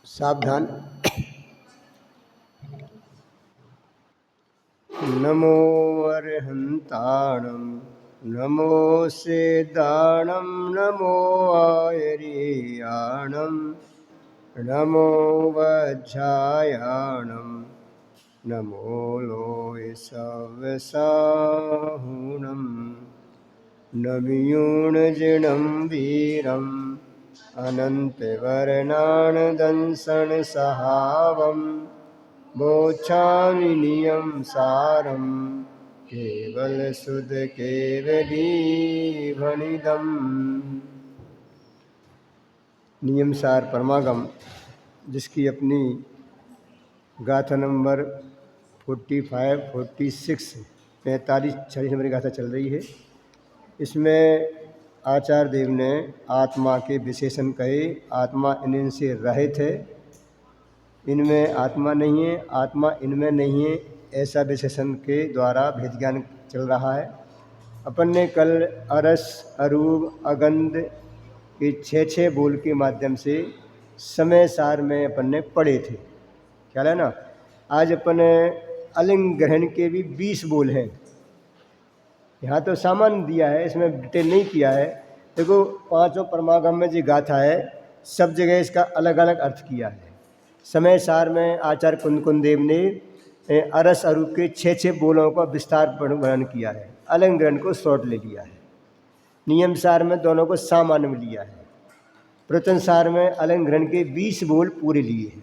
सावधान। नमो अर्हन्ताणं नमो सेदाणं नमो आयर्याणं नमो वज्रायाणं नमो लोय सवसाहुणं नमयूणजिणं वीरम् अनन्तवर्णानदंसनसहावं मोक्षामिनियं सारं केवलसुधकेवलीभणिदम्। नियम सार परमागम, जिसकी अपनी गाथा नंबर 45, 46, 45, 46 नंबर की गाथा चल रही है। इसमें आचार्य देव ने आत्मा के विशेषण कहे। आत्मा इनसे रहित है, इनमें आत्मा नहीं है, आत्मा इनमें नहीं है, ऐसा विशेषण के द्वारा भेद ज्ञान चल रहा है। अपन ने कल अरस, अरूप, अगंध के 6 बोल के माध्यम से समय सार में अपन ने पढ़े थे, ख्याल है ना। आज अपन अलिंग ग्रहण के भी 20 बोल हैं। यहाँ तो सामान्य दिया है, इसमें डिटेल नहीं किया है। देखो, 5 परमागम में जो गाथा है, सब जगह इसका अलग अलग अर्थ किया है। समय सार में आचार्य कुंद देव ने अरस अरूप के 6 बोलों का विस्तार वर्णन किया है। अलिंग ग्रहण को शॉर्ट ले लिया है। नियम सार में दोनों को सामान्य में लिया है। प्रवचन सार में अलिंग ग्रहण के 20 बोल पूरे लिए हैं।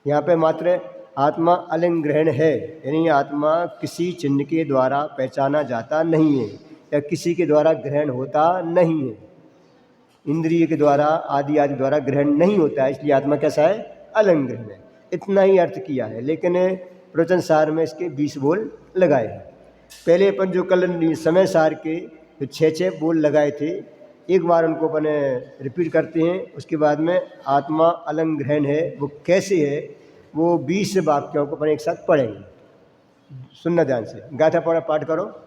यहाँ पे मात्र आत्मा अलिंग ग्रहण है, यानी आत्मा किसी चिन्ह के द्वारा पहचाना जाता नहीं है या किसी के द्वारा ग्रहण होता नहीं है। इंद्रिय के द्वारा आदि द्वारा ग्रहण नहीं होता है, इसलिए आत्मा कैसा है? अलिंग ग्रहण है। इतना ही अर्थ किया है, लेकिन प्रवचन सार में इसके 20 बोल लगाए हैं। पहले अपन जो कल समय सार के जो 6 बोल लगाए थे, एक बार उनको अपन रिपीट करते हैं। उसके बाद में आत्मा अलिंग ग्रहण है वो कैसे है, वो 20 वाक्यों को अपन एक साथ पढ़ेंगे। सुनना ध्यान से। गाथा पढ़ा पाठ करो।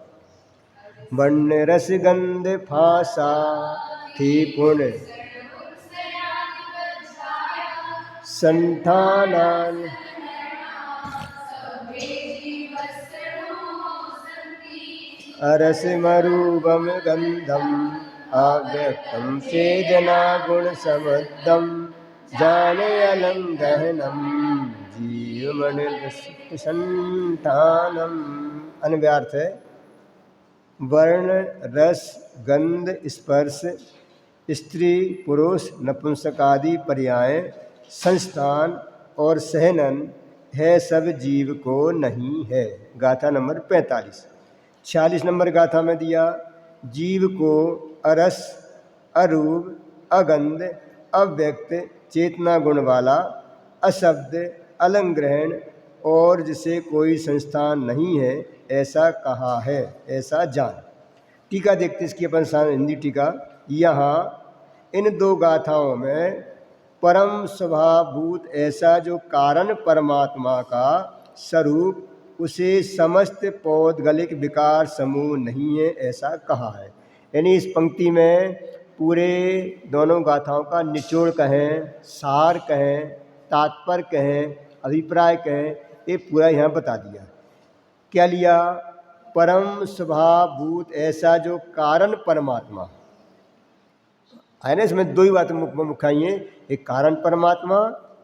वर्ण रस गंध फासा थी पुण्य संठानान अरस मरूपम गंधम अव्यक्तम सेजना गुण समद्धम जाने अलंग गहनम जीवमणिसंठानम। अन्व्यार्थ है। वर्ण, रस, गंध, स्पर्श, स्त्री, पुरुष, नपुंसक आदि पर्याय, संस्थान और सहनन है सब जीव को नहीं है। गाथा नंबर 45। 46 नंबर गाथा में दिया, जीव को अरस, अरूप, अगंध, अव्यक्त, चेतना गुण वाला, अशब्द, अलंग ग्रहण और जिसे कोई संस्थान नहीं है ऐसा कहा है, ऐसा जान। टीका देखते इसकी अपन हिंदी टीका। यहाँ इन 2 गाथाओं में परम स्वभावभूत ऐसा जो कारण परमात्मा का स्वरूप, उसे समस्त पौद्गलिक विकार समूह नहीं है, ऐसा कहा है। यानी इस पंक्ति में पूरे दोनों गाथाओं का निचोड़ कहें, सार कहें, तात्पर्य कहें, अभिप्राय कहें, ये पूरा यहाँ बता दिया। क्या लिया? परम स्वभावभूत ऐसा जो कारण परमात्मा है ना। इसमें 2 ही बातें मुख्य आई हैं, एक कारण परमात्मा,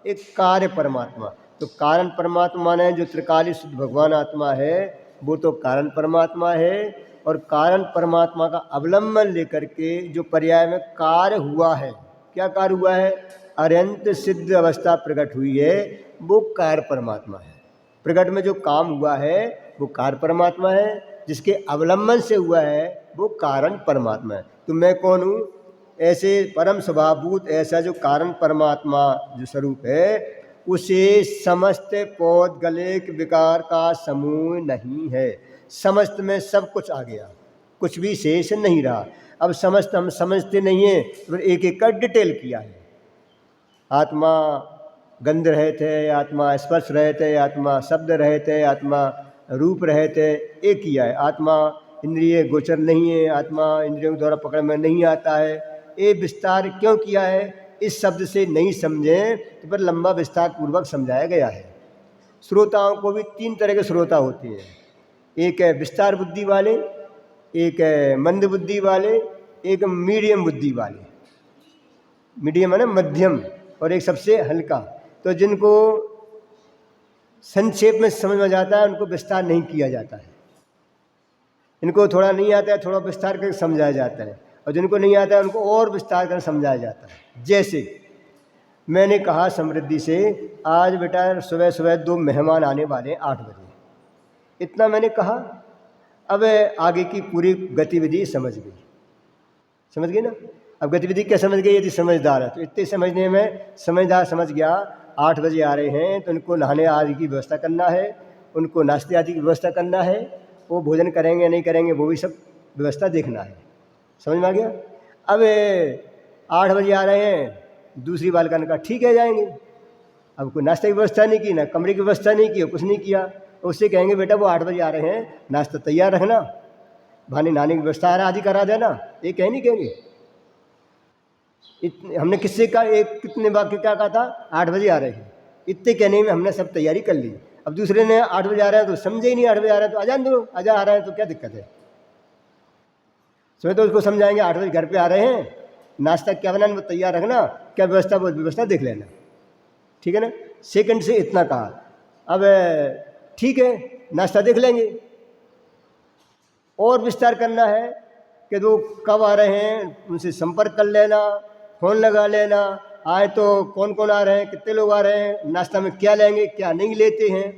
एक कार्य परमात्मा। तो कारण परमात्मा ने जो त्रिकाली शुद्ध भगवान आत्मा है वो तो कारण परमात्मा है, और कारण परमात्मा का अवलंबन लेकर के जो पर्याय में कार्य हुआ है, क्या कार्य हुआ है? अत्यंत सिद्ध अवस्था प्रकट हुई है, वो कार्य परमात्मा है। प्रकट में जो काम हुआ है वो कार्य परमात्मा है, जिसके अवलंबन से हुआ है वो कारण परमात्मा है। तो मैं कौन हूँ? ऐसे परम स्वभावभूत ऐसा जो कारण परमात्मा जो स्वरूप है, उसे समस्त पौद्गलिक विकार का समूह नहीं है। समस्त में सब कुछ आ गया, कुछ भी शेष नहीं रहा। अब समस्त हम समझते नहीं हैं, तो एक एक का डिटेल किया है। आत्मा गंध रहे थे, आत्मा स्पर्श रहे थे, आत्मा शब्द रहे थे, आत्मा रूप रहे थे, एक किया है। आत्मा इंद्रिय गोचर नहीं है, आत्मा इंद्रियों के द्वारा पकड़ में नहीं आता है। ये विस्तार क्यों किया है? इस शब्द से नहीं समझे तो फिर लंबा विस्तार पूर्वक समझाया गया है। श्रोताओं को भी 3 तरह के श्रोता होते हैं। एक है विस्तार बुद्धि वाले, एक है मंद बुद्धि वाले, एक मीडियम बुद्धि वाले। मीडियम है ना मध्यम, और एक सबसे हल्का। तो जिनको संक्षेप में समझ में जाता है उनको विस्तार नहीं किया जाता है। इनको थोड़ा नहीं आता है, थोड़ा विस्तार करके समझाया जाता है, और जिनको नहीं आता है उनको और विस्तार कर समझाया जाता है। जैसे मैंने कहा समृद्धि से, आज बेटा सुबह सुबह 2 मेहमान आने वाले 8 बजे, इतना मैंने कहा। अब आगे की पूरी गतिविधि समझ गई ना। अब गतिविधि क्या समझ गई? यदि समझदार है तो इतने समझने में समझदार समझ गया। 8 बजे आ रहे हैं तो उनको नहाने आदि की व्यवस्था करना है, उनको नाश्ते आदि की व्यवस्था करना है, वो भोजन करेंगे नहीं करेंगे वो भी सब व्यवस्था देखना है। समझ में आ गया? अब 8 बजे आ रहे हैं, दूसरी बालका ने कहा ठीक है जाएंगे। अब कोई नाश्ते की व्यवस्था नहीं की, ना कमरे की व्यवस्था नहीं की, कुछ नहीं किया। उससे कहेंगे बेटा वो 8 बजे आ रहे हैं, नाश्ता तैयार रखना, भाने नहाने की व्यवस्था आदि करा देना। ये कहेंगे हमने किससे कहा? एक कितने वाक्य क्या कहा था? 8 बजे आ रहे हैं, इतने कहने में हमने सब तैयारी कर ली। अब दूसरे ने 8 बजे आ रहे हैं तो समझे ही नहीं, 8 बजे आ रहे हैं तो आजान दो, आजा आ रहे हैं तो क्या दिक्कत है? तो उसको समझाएंगे 8 बजे घर पे आ रहे हैं, नाश्ता क्या बनाना वो तैयार रखना, क्या व्यवस्था वो व्यवस्था देख लेना, ठीक है ना। सेकंड से इतना कहा। अब ठीक है नाश्ता देख लेंगे। और विस्तार करना है कि वो कब आ रहे हैं उनसे संपर्क कर लेना, फ़ोन लगा लेना, आए तो कौन कौन आ रहे हैं, कितने लोग आ रहे हैं, नाश्ता में क्या लेंगे क्या नहीं लेते हैं,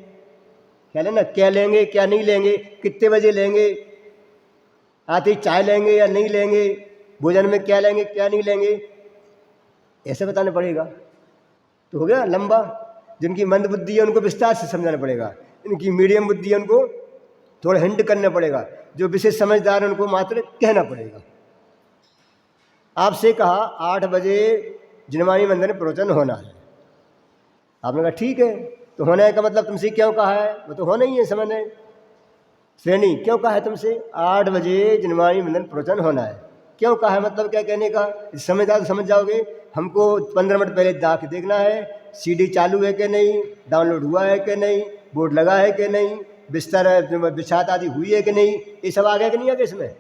क्या लेना, क्या लेंगे क्या नहीं लेंगे, कितने बजे लेंगे, आते ही चाय लेंगे या नहीं लेंगे, भोजन में क्या लेंगे क्या नहीं लेंगे, ऐसे बताना पड़ेगा। तो हो गया लंबा। जिनकी मंद बुद्धि है उनको विस्तार से समझाना पड़ेगा, इनकी मीडियम बुद्धि है उनको थोड़ा हिंट करना पड़ेगा, जो विशेष समझदार है उनको मात्र कहना पड़ेगा। आपसे कहा 8 बजे जिनवाणी मंदिर में प्रवचन होना है, आपने कहा ठीक है। तो होने का मतलब तुमसे क्यों कहा है? वो तो होना ही है, समझ श्रेणी क्यों कहा है तुमसे 8 बजे जिनवाणी मंदिर में प्रवचन होना है, क्यों कहा है? मतलब क्या कहने का? समझदार समझ जाओगे। हमको 15 मिनट पहले जाके देखना है सीडी चालू है कि नहीं, डाउनलोड हुआ है कि नहीं, बोर्ड लगा है कि नहीं, बिस्तर बिछात आदि हुई है कि नहीं, ये सब आ गया कि नहीं आ गया? इसमें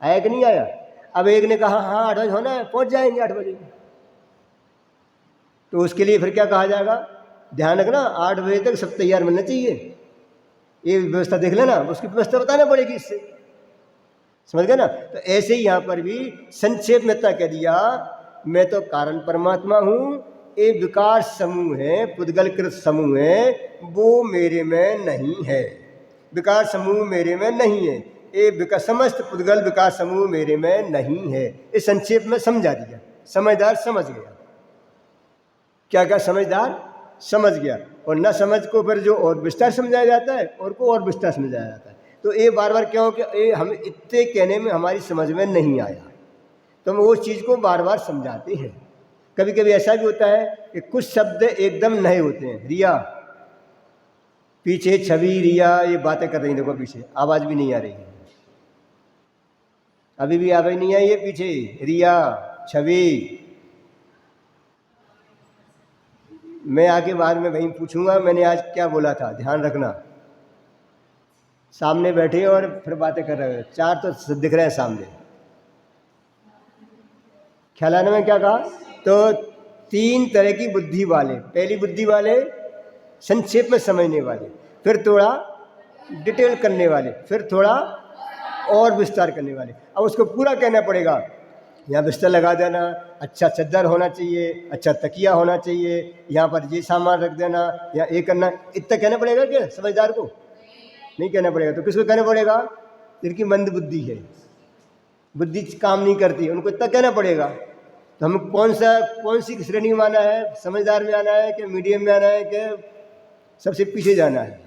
आया कि नहीं आया? अब एक ने कहा हाँ 8 बजे होना है, पहुंच जाएंगे 8 बजे। तो उसके लिए फिर क्या कहा जाएगा? ध्यान रखना 8 बजे तक सब तैयार मिलना चाहिए, ये व्यवस्था देख लेना, उसकी व्यवस्था बताना पड़ेगी इससे, समझ गए ना। तो ऐसे ही यहाँ पर भी संक्षेप में इतना कह दिया, मैं तो कारण परमात्मा हूँ, ये विकार समूह है, पुद्गलकृत समूह है, वो मेरे में नहीं है, विकार समूह मेरे में नहीं है, ये समस्त पुद्गल विकार समूह मेरे में नहीं है। इस संक्षेप में समझा दिया, समझदार समझ गया। क्या क्या समझदार समझ गया, और न समझ को फिर जो और विस्तार समझाया जाता है और को और विस्तार समझाया जाता है। तो ये बार बार क्या हो कि ये हम इतने कहने में हमारी समझ में नहीं आया, तो हम वो चीज़ को बार बार समझाते हैं। कभी कभी ऐसा भी होता है कि कुछ शब्द एकदम नए होते हैं। रिया, पीछे छवि रिया ये बातें कर रही, देखो पीछे आवाज़ भी नहीं आ रही है, अभी भी आवाज़ नहीं आई है पीछे, रिया छवि। मैं आगे बाद में वहीं पूछूंगा मैंने आज क्या बोला था, ध्यान रखना। सामने बैठे और फिर बातें कर रहे हो, 4 तो दिख रहे हैं सामने। ख्याल आने में क्या कहा? तो 3 तरह की बुद्धि वाले, पहली बुद्धि वाले संक्षेप में समझने वाले, फिर थोड़ा डिटेल करने वाले, फिर थोड़ा और विस्तार करने वाले। अब उसको पूरा कहना पड़ेगा, यहाँ बिस्तर लगा देना, अच्छा चद्दर होना चाहिए, अच्छा तकिया होना चाहिए, यहाँ पर ये सामान रख देना, यहाँ ये करना, इतना कहना पड़ेगा क्या समझदार को? नहीं कहना पड़ेगा। तो किसको कहना पड़ेगा? जिनकी मंद बुद्धि है, बुद्धि काम नहीं करती, उनको इतना कहना पड़ेगा। तो हमें कौन सी श्रेणी में आना है? समझदार में आना है कि मीडियम में आना है कि सबसे पीछे जाना है?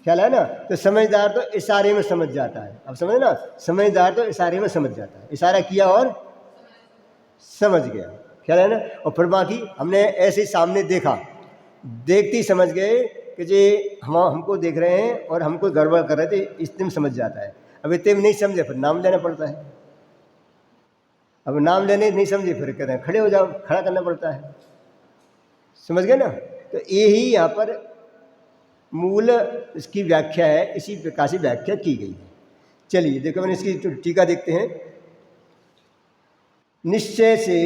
ख्याल है ना। तो समझदार तो इशारे में समझ जाता है। अब समझ ना, समझदार तो इशारे में समझ जाता है, इशारा किया और समझ गया, ख्याल है ना। और फिर बाकी हमने ऐसे सामने देखा, देखते ही समझ गए कि जे हमको देख रहे हैं और हमको गड़बड़ कर रहे थे, इतने में समझ जाता है। अब इतने में नहीं समझे फिर नाम लेना पड़ता है। अब नाम लेने नहीं समझे फिर कहते हैं खड़े हो जाओ, खड़ा करना पड़ता है। समझ गए ना? तो यही यहाँ पर मूल इसकी व्याख्या है, इसी प्रकार से व्याख्या की गई है। चलिए देखो, मैंने इसकी टीका देखते हैं। निश्चय से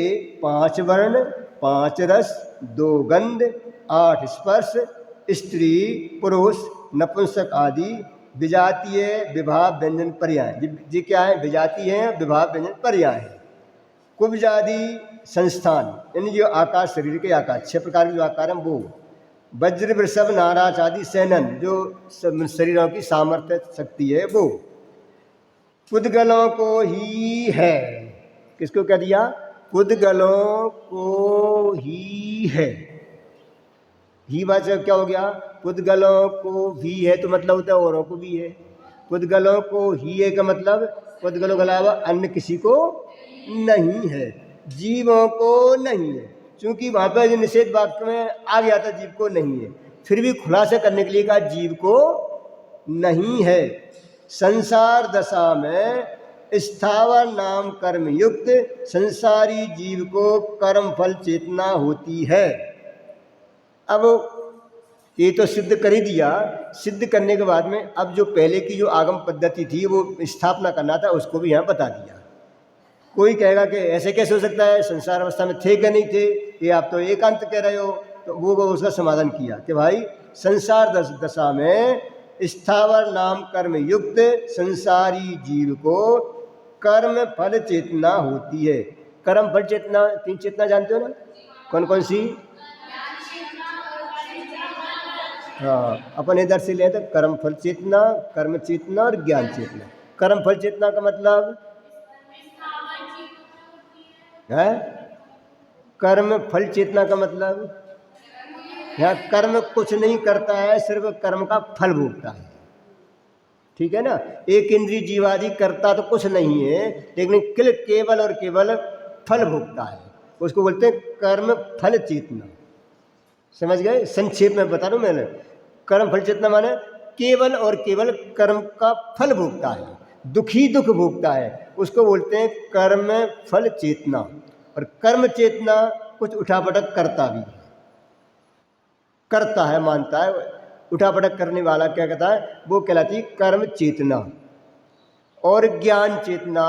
5 वर्ण, 5 रस, 2 गंध, 8 स्पर्श, स्त्री पुरुष नपुंसक आदि विजातीय विभाव व्यंजन पर्याय। जी क्या है? विजातीय है, विभाव व्यंजन पर्याय है। कुब्जादि संस्थान, यानी जो आकार, शरीर के आकार 6 प्रकार के जो आकार हैं वो। वज्र वृषभ नाराज आदि सेनन, जो शरीरों की सामर्थ्य शक्ति है वो। पुद्गलों को ही है, किसको कह दिया? पुद्गलों को ही है। ही वाचक क्या हो गया? पुद्गलों को भी है तो मतलब होता है औरों को भी है। पुद्गलों को ही है का मतलब पुद्गलों के अलावा अन्य किसी को नहीं है, जीवों को नहीं है। क्योंकि वहाँ पर जो निषेध वाक्य में आ गया था जीव को नहीं है, फिर भी खुलासा करने के लिए कहा जीव को नहीं है। संसार दशा में स्थावर नाम कर्म युक्त संसारी जीव को कर्म फल चेतना होती है। अब ये तो सिद्ध कर ही दिया। सिद्ध करने के बाद में अब जो पहले की जो आगम पद्धति थी वो स्थापना करना था, उसको भी यहाँ बता दिया। कोई कहेगा कि ऐसे कैसे हो सकता है, संसार अवस्था में थे क्या नहीं थे, ये आप तो एकांत कह रहे हो। तो वो उसका समाधान किया कि भाई संसार दशा में स्थावर नाम कर्म युक्त संसारी जीव को कर्म फल चेतना होती है। कर्म फल चेतना, 3 चेतना जानते हो ना? कौन कौन सी? हाँ, अपन इधर से ले तो कर्म फल चेतना, कर्म चेतना और ज्ञान चेतना। कर्म फल चेतना का मतलब है, कर्म फल चेतना का मतलब यहाँ कर्म कुछ नहीं करता है, सिर्फ कर्म का फल भोगता है। ठीक है ना? एक इंद्रिय जीवादि करता तो कुछ नहीं है, लेकिन केवल और केवल फल भोगता है, उसको बोलते हैं कर्म फल चेतना। समझ गए? संक्षेप में बता दूं मैंने। कर्म फल चेतना माने केवल और केवल कर्म का फल भोगता है, दुखी दुख भोगता है, उसको बोलते हैं कर्म फल चेतना। और कर्म चेतना कुछ उठापटक करता भी है, करता है, मानता है। उठापटक करने वाला क्या कहता है? वो कहलाती है कर्म चेतना। और ज्ञान चेतना,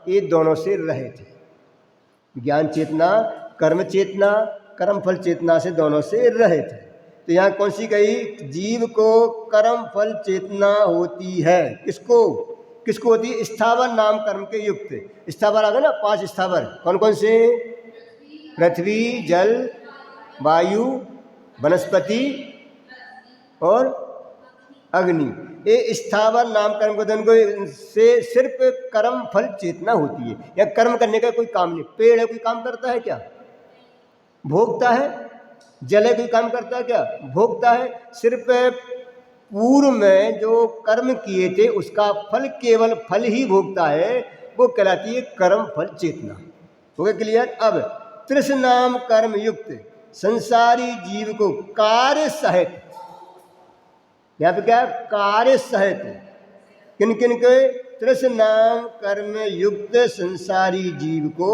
ये दोनों से रहित है। ज्ञान चेतना, कर्म चेतना, कर्म फल चेतना से दोनों से रहित है। तो यहाँ कौन सी कही? जीव को कर्म फल चेतना होती है। किसको किसको होती है? स्थावर नाम कर्म के युक्त। स्थावर आ गए ना, 5 स्थावर। कौन कौन से? पृथ्वी, जल, वायु, वनस्पति और अग्नि। ये स्थावर नाम कर्म को से सिर्फ कर्म फल चेतना होती है। या कर्म करने का कोई काम नहीं। पेड़ है, कोई काम करता है क्या? भोगता है। जल है, कोई काम करता है क्या? भोगता है। सिर्फ पूर्व में जो कर्म किए थे उसका फल, केवल फल ही भोगता है, वो कहलाती है कर्म फल चेतना। हो गया क्लियर? अब तृष्णाम कर्म युक्त संसारी जीव को कार्य सहित, यहाँ पे क्या है? कार्य सहित। किन किन के? तृष्णाम कर्म युक्त संसारी जीव को।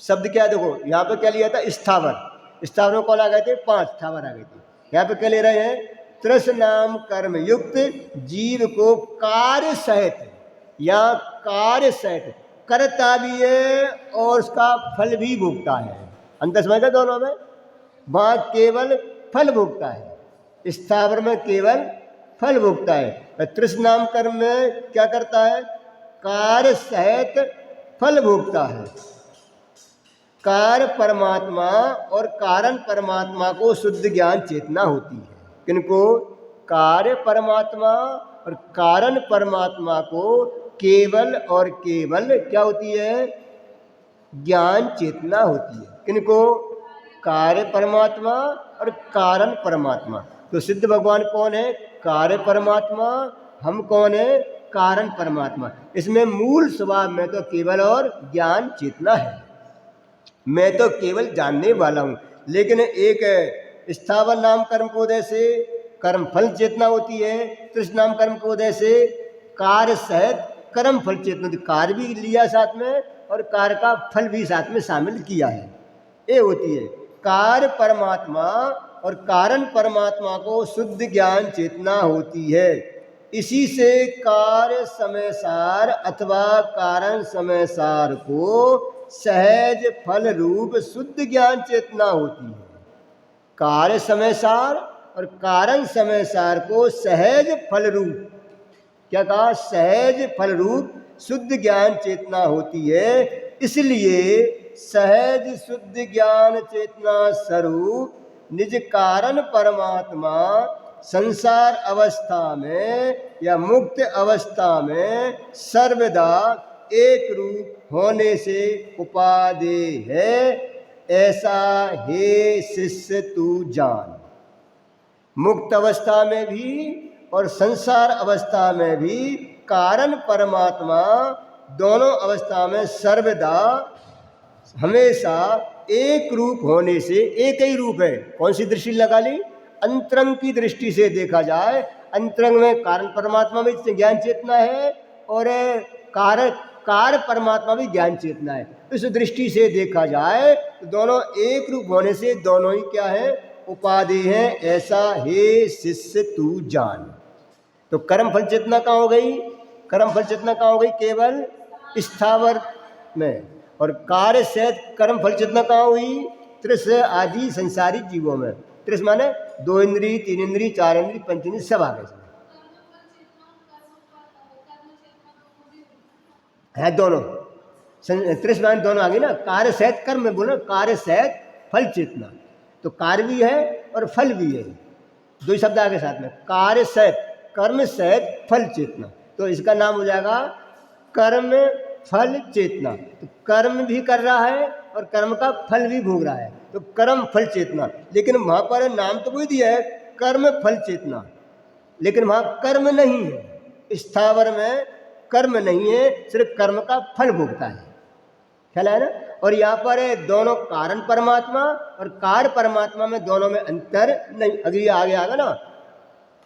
शब्द क्या देखो, यहाँ पे क्या लिया था? स्थावर। स्थावर में कौन आ गए थे? 5 स्थावर आ गए थे। यहाँ पे क्या ले रहे हैं? तृष्णाम कर्म युक्त जीव को कार्य सहित, या कार्य सहित करता भी है और उसका फल भी भोगता है। अंतर समझ गए दोनों में? वहाँ केवल फल भोगता है, स्थावर में केवल फल भोगता है। तृष्णाम कर्म में क्या करता है? कार्य सहित फल भोगता है। कार्य परमात्मा और कारण परमात्मा को शुद्ध ज्ञान चेतना होती है। किनको? कार्य परमात्मा और कारण परमात्मा को केवल और केवल क्या होती है? ज्ञान चेतना होती है। किनको? कार्य परमात्मा और कारण परमात्मा। तो सिद्ध भगवान कौन है? कार्य परमात्मा। हम कौन है? कारण परमात्मा। इसमें मूल स्वभाव में तो केवल और ज्ञान चेतना है। मैं तो केवल जानने वाला हूँ, लेकिन एक स्थावर नाम कर्म को उदय से कर्म फल चेतना होती है। तृष्णाम कर्म को उदय से कार्य सहित कर्म फल चेतना, कार्य भी लिया साथ में और कार्य का फल भी साथ में शामिल किया है। ये होती है कार्य परमात्मा और कारण परमात्मा को शुद्ध ज्ञान चेतना होती है। इसी से कार्य समय सार अथवा कारण समय सार को सहज फल रूप शुद्ध ज्ञान चेतना होती है। कार्य समय सार और कारण समय सार को सहज फल रूप, क्या कहा, सहज फल रूप शुद्ध ज्ञान चेतना होती है। इसलिए सहज शुद्ध ज्ञान चेतना स्वरूप निज कारण परमात्मा संसार अवस्था में या मुक्त अवस्था में सर्वदा एक रूप होने से उपादेय है, ऐसा हे शिष्य तू जान। मुक्त अवस्था में भी और संसार अवस्था में भी कारण परमात्मा दोनों अवस्था में सर्वदा हमेशा एक रूप होने से, एक ही रूप है। कौन सी दृष्टि लगा ली? अंतरंग की दृष्टि से देखा जाए, अंतरंग में कारण परमात्मा में ज्ञान चेतना है और कार्य परमात्मा भी ज्ञान चेतना है। इस दृष्टि से देखा जाए तो दोनों एक रूप होने से दोनों ही क्या है, उपाधि है, ऐसा हे शिष्य तू जान। तो कर्म फल चेतना कहाँ हो गई? कर्म फल चेतना कहाँ हो गई? केवल स्थावर में। और कार्य से कर्म फल चेतना कहाँ हुई? त्रिश आदि संसारी जीवों में। त्रिश माने 2 इंद्री, 3 इंद्री, 4 इंद्री, 5 इंद्री सब आ गए है, दोनों त्रिश माने दोनों आ गई ना। कार्य सहित कर्म में बोलो, कार्य सहित फल चेतना, तो कार्य भी है और फल भी है, 2 शब्द आगे साथ में। कार्य सहित कर्म सहित फल चेतना, तो इसका नाम हो जाएगा कर्म फल चेतना। तो कर्म भी कर रहा है और कर्म का फल भी भोग रहा है, तो कर्म फल चेतना। लेकिन वहाँ पर नाम तो वही दिया है कर्म फल चेतना, लेकिन वहाँ कर्म नहीं है। स्थावर में कर्म नहीं है, सिर्फ कर्म का फल भोगता है, ख्याल है ना। और यहाँ पर है दोनों कारण परमात्मा और कार्य परमात्मा में दोनों में अंतर नहीं। अगली आगे आगा ना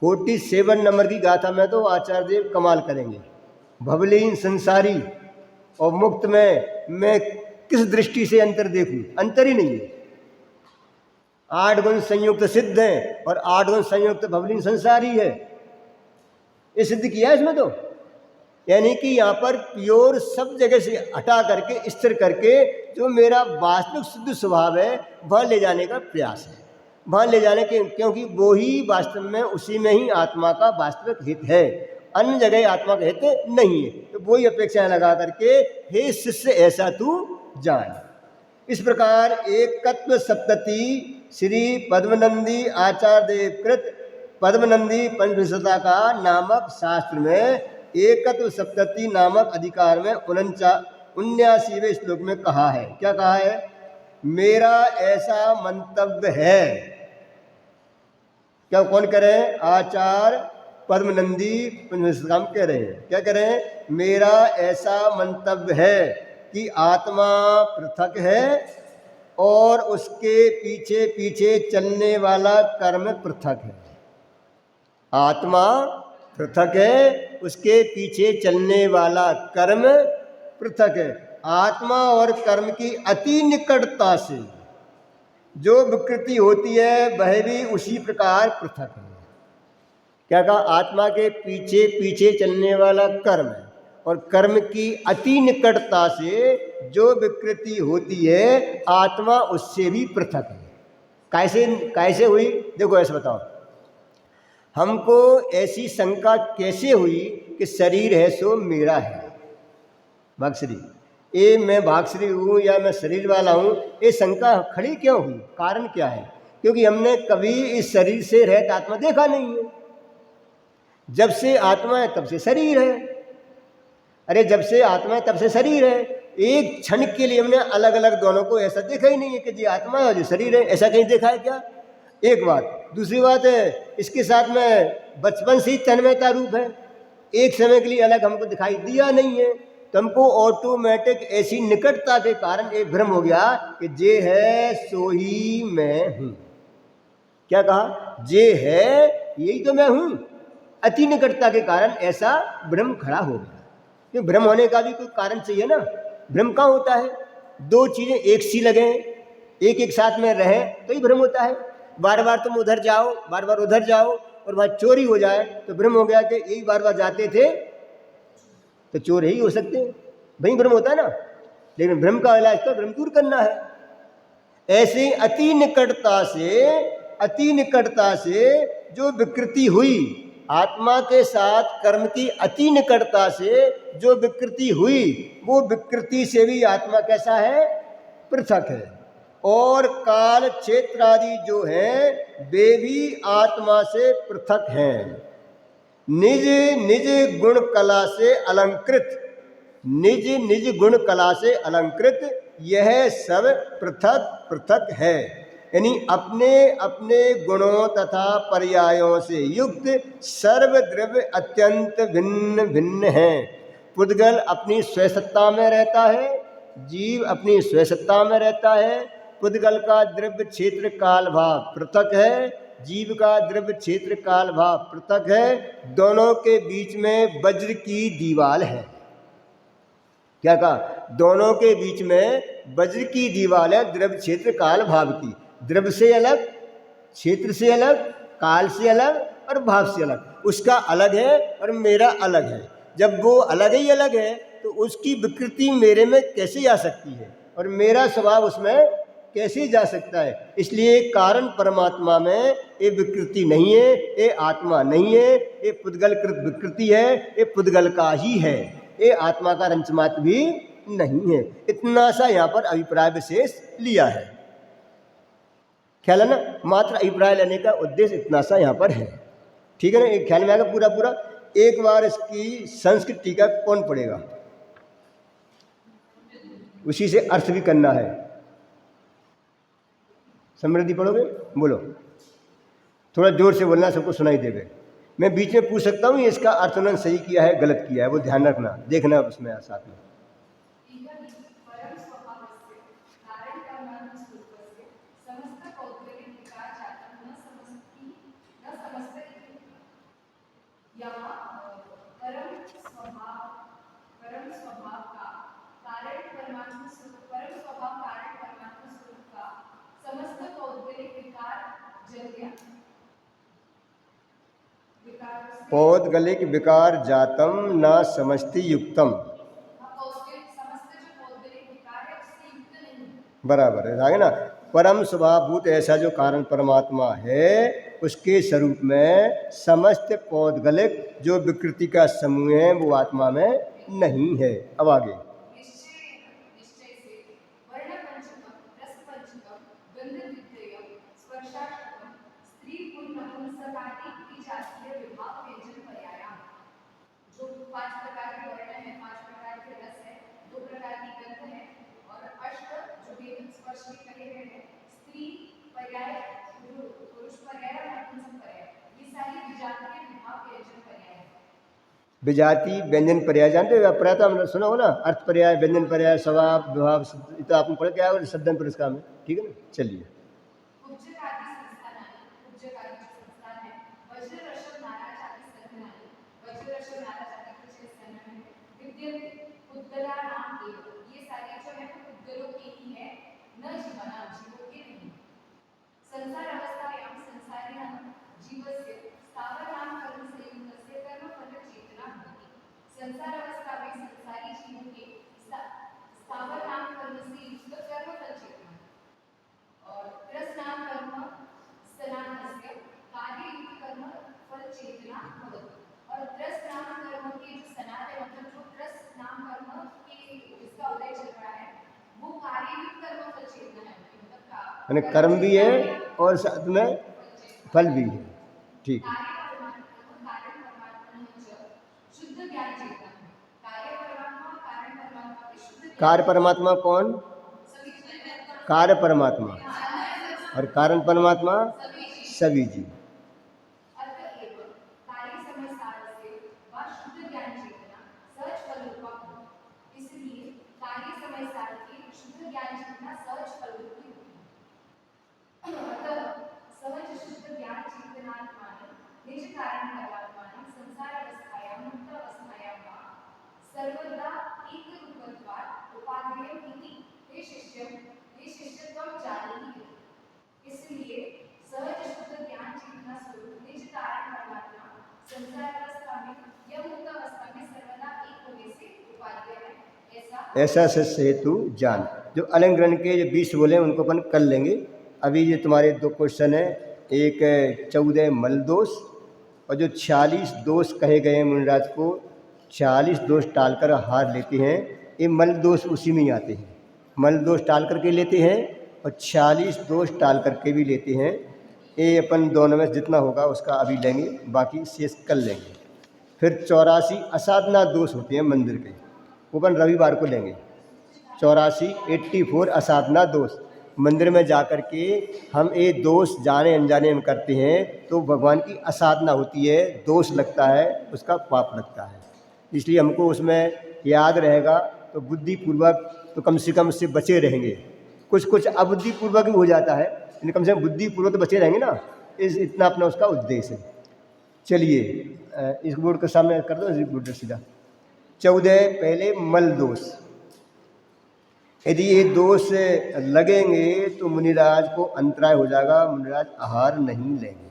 47 नंबर की गाथा में तो आचार्य देव कमाल करेंगे। भवलीन संसारी और मुक्त में मैं किस दृष्टि से अंतर देखूं? अंतर ही नहीं है। 8 गुण संयुक्त सिद्ध है और 8 गुण संयुक्त भवलीन संसारी है, ये सिद्ध किया इसमें तो। यानी कि यहाँ पर प्योर सब जगह से हटा करके स्थिर करके जो मेरा वास्तविक शुद्ध स्वभाव है वह ले जाने का प्रयास है, वहाँ ले जाने के, क्योंकि वो ही वास्तव में उसी में ही आत्मा का वास्तविक हित है, अन्य जगह आत्मा का हित नहीं है। तो वही अपेक्षाएं लगा करके हे शिष्य ऐसा तू जान। इस प्रकार एकत्व सप्तति श्री पद्मनंदी आचार्य देव कृत पद्मनंदी पंचविंशता का नामक शास्त्र में एकत्व सप्तति नामक अधिकार में 79वें श्लोक में कहा है। क्या कहा है? मेरा ऐसा मंतव्य है। क्या कौन कह रहे हैं? आचार्य पद्मनंदी पंचविंशता कह रहे हैं। क्या कह रहे हैं? मेरा ऐसा मंतव्य है कि आत्मा पृथक है और उसके पीछे पीछे चलने वाला कर्म पृथक है। आत्मा पृथक है, उसके पीछे चलने वाला कर्म पृथक है। आत्मा और कर्म की अति निकटता से जो विकृति होती है वह भी उसी प्रकार पृथक है। क्या कहा? आत्मा के पीछे पीछे चलने वाला कर्म है और कर्म की अति निकटता से जो विकृति होती है आत्मा उससे भी पृथक है। कैसे हुई? देखो ऐसे बताओ, हमको ऐसी शंका कैसे हुई कि शरीर है सो मेरा है, भागश्री, ये मैं भागश्री हूँ या मैं शरीर वाला हूँ, ये शंका खड़ी क्यों हुई? कारण क्या है? क्योंकि हमने कभी इस शरीर से रहित आत्मा देखा नहीं है। जब से आत्मा है तब से शरीर है। अरे जब से आत्मा है तब से शरीर है। एक क्षण के लिए हमने अलग अलग दोनों को ऐसा देखा ही नहीं है कि ये आत्मा है और ये शरीर है। ऐसा कहीं देखा है क्या? एक बात। दूसरी बात है, इसके साथ में बचपन से ही तन्मयता रूप है, एक समय के लिए अलग हमको दिखाई दिया नहीं है, तो हमको ऑटोमेटिक ऐसी निकटता के कारण एक भ्रम हो गया कि जे है सो ही मैं हूँ। क्या कहा? जे है यही तो मैं हूँ। अति निकटता के कारण ऐसा भ्रम खड़ा हो गया। क्योंकि भ्रम होने का भी कोई कारण चाहिए ना। भ्रम कहाँ होता है? दो चीजें एक सी लगे, एक एक साथ में रहे तो ही भ्रम होता है। बार बार तुम उधर जाओ, बार बार उधर जाओ और वहां चोरी हो जाए तो भ्रम हो गया कि यही बार बार जाते थे तो चोर ही हो सकते हैं, वही भ्रम होता है ना। लेकिन भ्रम का इलाज तो भ्रम दूर करना है। ऐसे अति निकटता से जो विकृति हुई, आत्मा के साथ कर्म की अति निकटता से जो विकृति हुई, वो विकृति से भी आत्मा कैसा है? पृथक है। और काल क्षेत्र आदि जो है वे भी आत्मा से पृथक हैं। निज निज गुण कला से अलंकृत, निज निज गुण कला से अलंकृत यह सब पृथक पृथक है। यानी अपने अपने गुणों तथा पर्यायों से युक्त सर्व द्रव्य अत्यंत भिन्न भिन्न हैं। पुद्गल अपनी स्वसत्ता में रहता है, जीव अपनी स्वसत्ता में रहता है। पुद्गल का द्रव्य क्षेत्र काल भाव पृथक है, जीव का द्रव्य क्षेत्र काल भाव पृथक है। दोनों के बीच में वज्र की दीवार है। क्या कहा? दोनों के बीच में वज्र की दीवार है, द्रव्य क्षेत्र काल भाव की। द्रव्य से अलग, क्षेत्र से अलग, काल से अलग और भाव से अलग। उसका अलग है और मेरा अलग है। जब वो अलग ही अलग है तो उसकी विकृति मेरे में कैसे आ सकती है और मेरा स्वभाव उसमें कैसे जा सकता है? इसलिए कारण परमात्मा में ये विकृति नहीं है, ये आत्मा नहीं है, ये पुद्गलकृत विकृति है, ये पुद्गल का ही है, ये आत्मा का रंचमात्र भी नहीं है। इतना सा यहाँ पर अभिप्राय विशेष लिया है। ख्याल है ना? मात्र अभिप्राय लेने का उद्देश्य इतना सा यहाँ पर है। ठीक है ना? एक ख्याल में आएगा पूरा पूरा। एक बार इसकी संस्कृत टीका कौन पढ़ेगा? उसी से अर्थ भी करना है। समृद्धि पढ़ोगे? बोलो, थोड़ा जोर से बोलना, सबको सुनाई देवे। मैं बीच में पूछ सकता हूँ इसका अर्थ उन्होंने सही किया है गलत किया है, वो ध्यान रखना, देखना उसमें साथ में। पौद्गलिक विकार जातम न समझती युक्तम। बराबर है, आगे ना। परम स्वभावभूत ऐसा जो कारण परमात्मा है उसके स्वरूप में समस्त पौद्गलिक जो विकृति का समूह है वो आत्मा में नहीं है। अब आगे विजाति व्यंजन पर्याय जानते हो? पर्याय तो हमने सुना हो ना, अर्थ पर्याय, व्यंजन पर्याय, स्वभाव, विभाव, तो आपने पढ़ के आया हो शब्दन पुरस्कार में। ठीक है ना? चलिए। मैंने कर्म भी है और साथ में फल भी है। ठीक है। कार्य परमात्मा कौन? कार्य परमात्मा और कारण परमात्मा सभी जीव। निज कारण परमात्माने संसारावस्थायां मुक्तावस्थायां वा सर्वदा एकरूपत्वात् उपादेयम् इति हे शिष्यत्वं जानीहि। इसलिए सहज शुद्ध ज्ञान चेतना स्वरूप निज कारण परमात्मा संसारावस्था में या मुक्तावस्था में सर्वदा एक होने से उपादेय है। ऐसा सत्य हेतु जान। जो अलंकरण के जो 20 बोले हैं उनको अपन कर लेंगे। अभी ये तुम्हारे 2 क्वेश्चन है, एक 14 मल दोष और जो 46 दोष कहे गए हैं मुनिराज को, 46 दोष टालकर हार लेते हैं, ये मल दोष उसी में ही आते हैं। मल दोष टाल करके लेते हैं और 46 दोष टाल करके भी लेते हैं। ये अपन दोनों में जितना होगा उसका अभी लेंगे, बाकी शेष कर लेंगे। फिर 84 असाधना दोष होते हैं मंदिर के, वो अपन रविवार को लेंगे। 84 असाधना दोष मंदिर में जा कर के हम ये दोष जाने अनजाने में करते हैं तो भगवान की असाधना होती है, दोष लगता है, उसका पाप लगता है। इसलिए हमको उसमें याद रहेगा तो बुद्धिपूर्वक तो कम से कम उससे बचे रहेंगे। कुछ कुछ अबुद्धिपूर्वक भी हो जाता है, लेकिन कम से कम बुद्धिपूर्वक तो बचे रहेंगे ना, इतना अपना उसका उद्देश्य है। चलिए इस बोर्ड के सामने कर दो, इस बोर्ड सीधा। 14 पहले मल दोष। यदि ये दोष लगेंगे तो मुनिराज को अंतराय हो जाएगा, मुनिराज आहार नहीं लेंगे।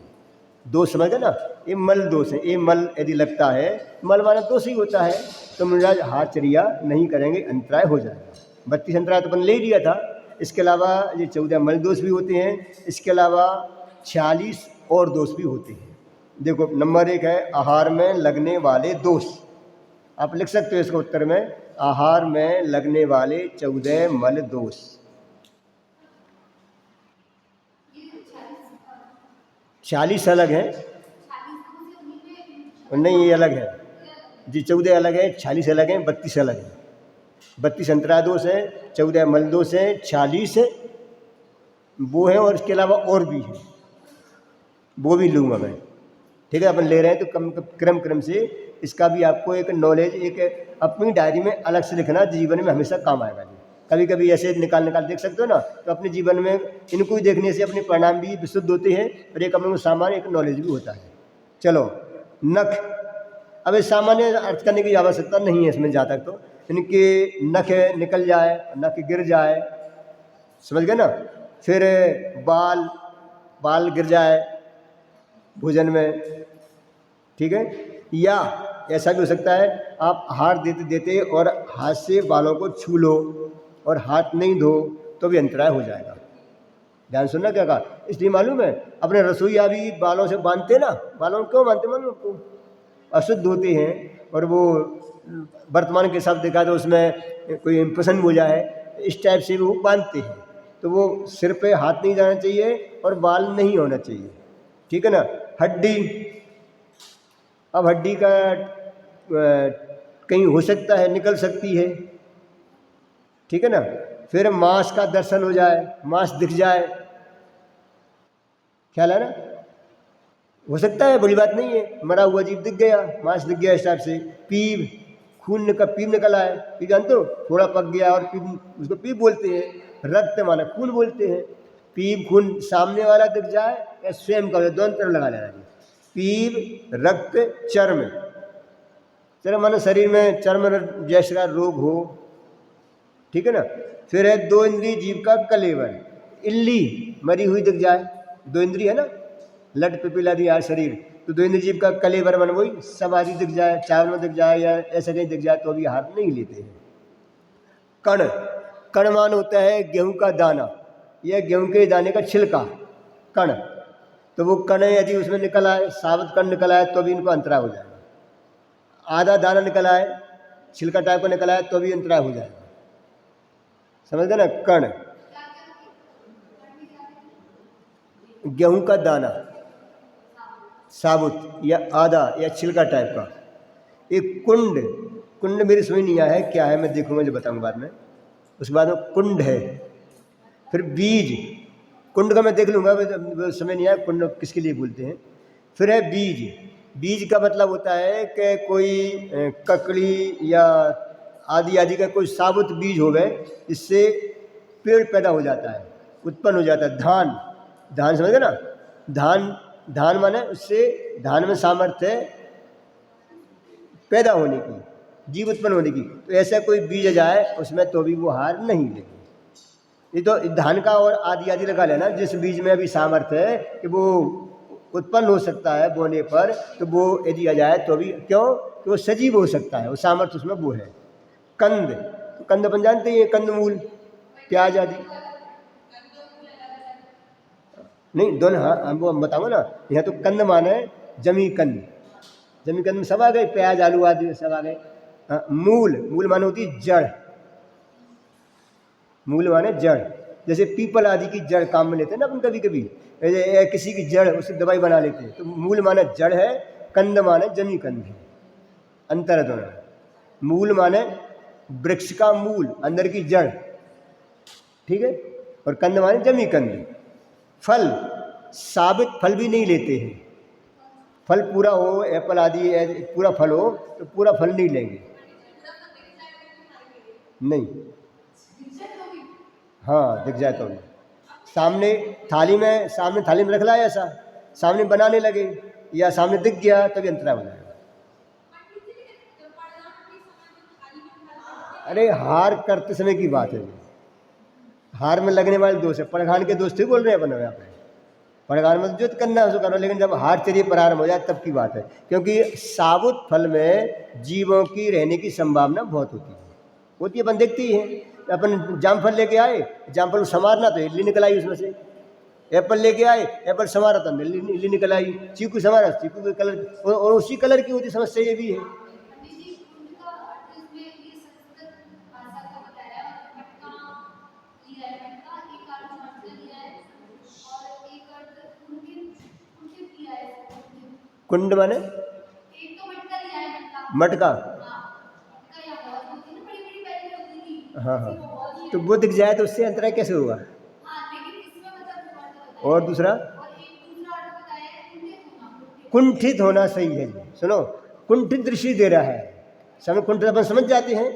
दोष समझ गए ना, ये मल दोष है। ये मल यदि लगता है, मल वाला दोष ही होता है, तो मुनिराज आहार चर्या नहीं करेंगे, अंतराय हो जाएगा। 32 अंतराय तो अपन ले लिया था। इसके अलावा ये 14 मल दोष भी होते हैं, इसके अलावा 46 और दोष भी होते हैं। देखो नंबर 1 है आहार में लगने वाले दोष। आप लिख सकते हो इसका उत्तर में, आहार में लगने वाले 14 मल दोष। 40 अलग है, नहीं ये अलग है जी। 14 अलग है, 46 अलग है, 32 अलग है। 32 अंतराय दोष है, 14 मल दोष है, 46 वो है, और इसके अलावा और भी है, वो भी लूँगा मैं। ठीक है, अपन ले रहे हैं तो क्रम से इसका भी आपको एक नॉलेज एक अपनी डायरी में अलग से लिखना, जीवन में हमेशा काम आएगा जी। कभी कभी ऐसे निकाल देख सकते हो ना, तो अपने जीवन में इनको ही देखने से अपने परिणाम भी विशुद्ध होते हैं और एक अपने सामान्य एक नॉलेज भी होता है। चलो नख, अब इस सामान्य अर्थ करने की आवश्यकता नहीं है इसमें, जहाँ तक तो इनके नख निकल जाए, नख गिर जाए, समझ गए ना। फिर बाल गिर जाए भोजन में, ठीक है। या ऐसा भी हो सकता है आप हाथ देते देते और हाथ से बालों को छू लो और हाथ नहीं धो तो भी अंतराय हो जाएगा। ध्यान सुनना क्या कहा, इसलिए मालूम है अपने रसोईया भी बालों से बांधते ना, बालों क्यों बांधते मालूम आपको, अशुद्ध होते हैं और वो वर्तमान के हिसाब देखा तो उसमें कोई इम्प्रेशन हो जाए, इस टाइप से वो बांधते हैं। तो वो सिर पे हाथ नहीं जाना चाहिए और बाल नहीं होना चाहिए, ठीक है ना। हड्डी, अब हड्डी का कहीं हो सकता है निकल सकती है, ठीक है ना। फिर मांस का दर्शन हो जाए, मांस दिख जाए, ख्याल है ना, हो सकता है, बड़ी बात नहीं है। मरा हुआ जीव दिख गया, मांस दिख गया इस टाइप से। पीप, खून का पीप निकल आए, पीप जानते हो, थोड़ा पक गया और पीप, उसको पीप बोलते हैं। रक्त माना खून बोलते हैं। पीप खून सामने वाला दिख जाए या स्वयं का, दोनों तरफ लगा लेना। पीप, रक्त, चर्म, चर्म माना शरीर में चर्म जैसा रोग हो, ठीक है ना। फिर है 2 इंद्रिय जीव का कलेवर, इल्ली मरी हुई दिख जाए, 2 इंद्रिय है ना, लट पिपिलादि यार शरीर, तो 2 इंद्रिय जीव का कलेवर मन वही समाधि दिख जाए, चावल में दिख जाए या ऐसे नहीं दिख जाए तो अभी हाथ नहीं लेते हैं। कण, कण मान होता है गेहूं का दाना या गेहूं के दाने का छिलका, कण। तो वो कण यदि उसमें निकल आए, साबुत कण निकल आए तो भी इनको अंतराय हो जाएगा। आधा दाना निकल आए, छिलका टाइप का निकल आए तो भी अंतराय हो जाएगा, समझ गए ना। कण, गेहूं का दाना साबुत या आधा या छिलका टाइप का। एक कुंड, कुंड मेरी समझ नहीं आया है क्या है, मैं देखूंगा जो बताऊंगा बाद में। उसके बाद में कुंड है। फिर बीज, कुंड का मैं देख लूँगा, समझ नहीं आया कुंड किसके लिए बोलते हैं। फिर है बीज, बीज का मतलब होता है कि कोई ककड़ी या आदि का कोई साबुत बीज हो गए, इससे पेड़ पैदा हो जाता है, उत्पन्न हो जाता है। धान, धान समझ गए ना, धान धान माने उससे धान में सामर्थ्य है पैदा होने की, जीव उत्पन्न होने की। तो ऐसा कोई बीज जाए उसमें तो भी वो हार नहीं लेगी। ये तो धान का और आदि आदि लगा लेना, जिस बीज में अभी सामर्थ्य है कि वो उत्पन्न हो सकता है बोने पर, तो वो यदि आ जाए तो भी, क्यों कि वो सजीव हो सकता है, वो सामर्थ्य उसमें वो है। कंद, तो कंद अपन जानते हैं, कंदमूल, प्याज आदि। नहीं दोनों, हाँ हमको बताऊंगा ना। यहाँ तो कंद माने जमी कंद, जमी कंद में सब आ गए, प्याज आलू आदि सब आ गए। हाँ, मूल, मूल माने होती है जड़, मूल माने जड़। जैसे पीपल आदि की जड़ काम में लेते हैं ना अपन कभी कभी, किसी की जड़ उससे दवाई बना लेते हैं, तो मूल माने जड़ है, कंद माने जमी कंद है, अंतर है दोनों। मूल माने वृक्ष का मूल, अंदर की जड़, ठीक है, और कंद माने जमी कंद। फल, साबित फल भी नहीं लेते हैं, फल पूरा हो, एप्पल आदि पूरा फल हो तो पूरा फल नहीं लेंगे, नहीं। हाँ दिख जाए तो भी सामने थाली में, सामने थाली में रख लाया, ऐसा सामने बनाने लगे या सामने दिख गया तभी अंतरा हो जाएगा। अरे हार करते समय की बात है, हार में लगने वाले दोष है, पड़घान के दोस्त ही बोल रहे हैं अपन यहाँ पे। पड़घान में जो करना है उसको करो, लेकिन जब हार चलिए प्रारंभ हो जाए तब की बात है, क्योंकि साबुत फल में जीवों की रहने की संभावना बहुत होती है, अपन देखती ही है। अपन जामफल लेके आए, जामफल संवारना तो इल्ली निकल आई उसमें से, एप्पल लेके आए, एप्पल संवारा तो इल्ली निकल आई, चीकू संवारा, चीकू के कलर और उसी कलर की होती, समस्या ये भी है। कुंड माने मटका, हाँ हाँ, तो वो दिख जाए तो उससे अंतराय कैसे होगा? और दूसरा कुंठित होना सही है। सुनो, कुंठित दृष्टि दे रहा है, सामने कुंठित अपन समझ जाते हैं,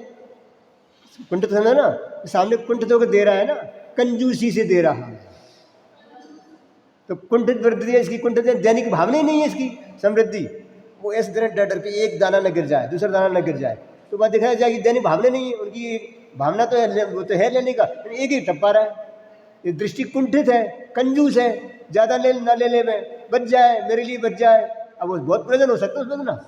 कुंठित समझ ना, सामने कुंठित होकर दे रहा है ना, कंजूसी से दे रहा है, तो कुंठित वृद्धि है इसकी, कुंठित दैनिक भावना ही नहीं है इसकी समृद्धि। वो ऐसे तरह डर डर के एक दाना न गिर जाए, दूसरा दाना न गिर जाए, तो बात दिखाया जाएगी दैनिक भावना नहीं है उनकी, भावना तो है, वो तो है लेने का, एक ही टप्पा रहा है। ये दृष्टि कुंठित है, कंजूस है, ज़्यादा ले ना ले में, बच जाए मेरे लिए बच जाए, अब वो बहुत प्रयोजन हो सकता है उसमें ना।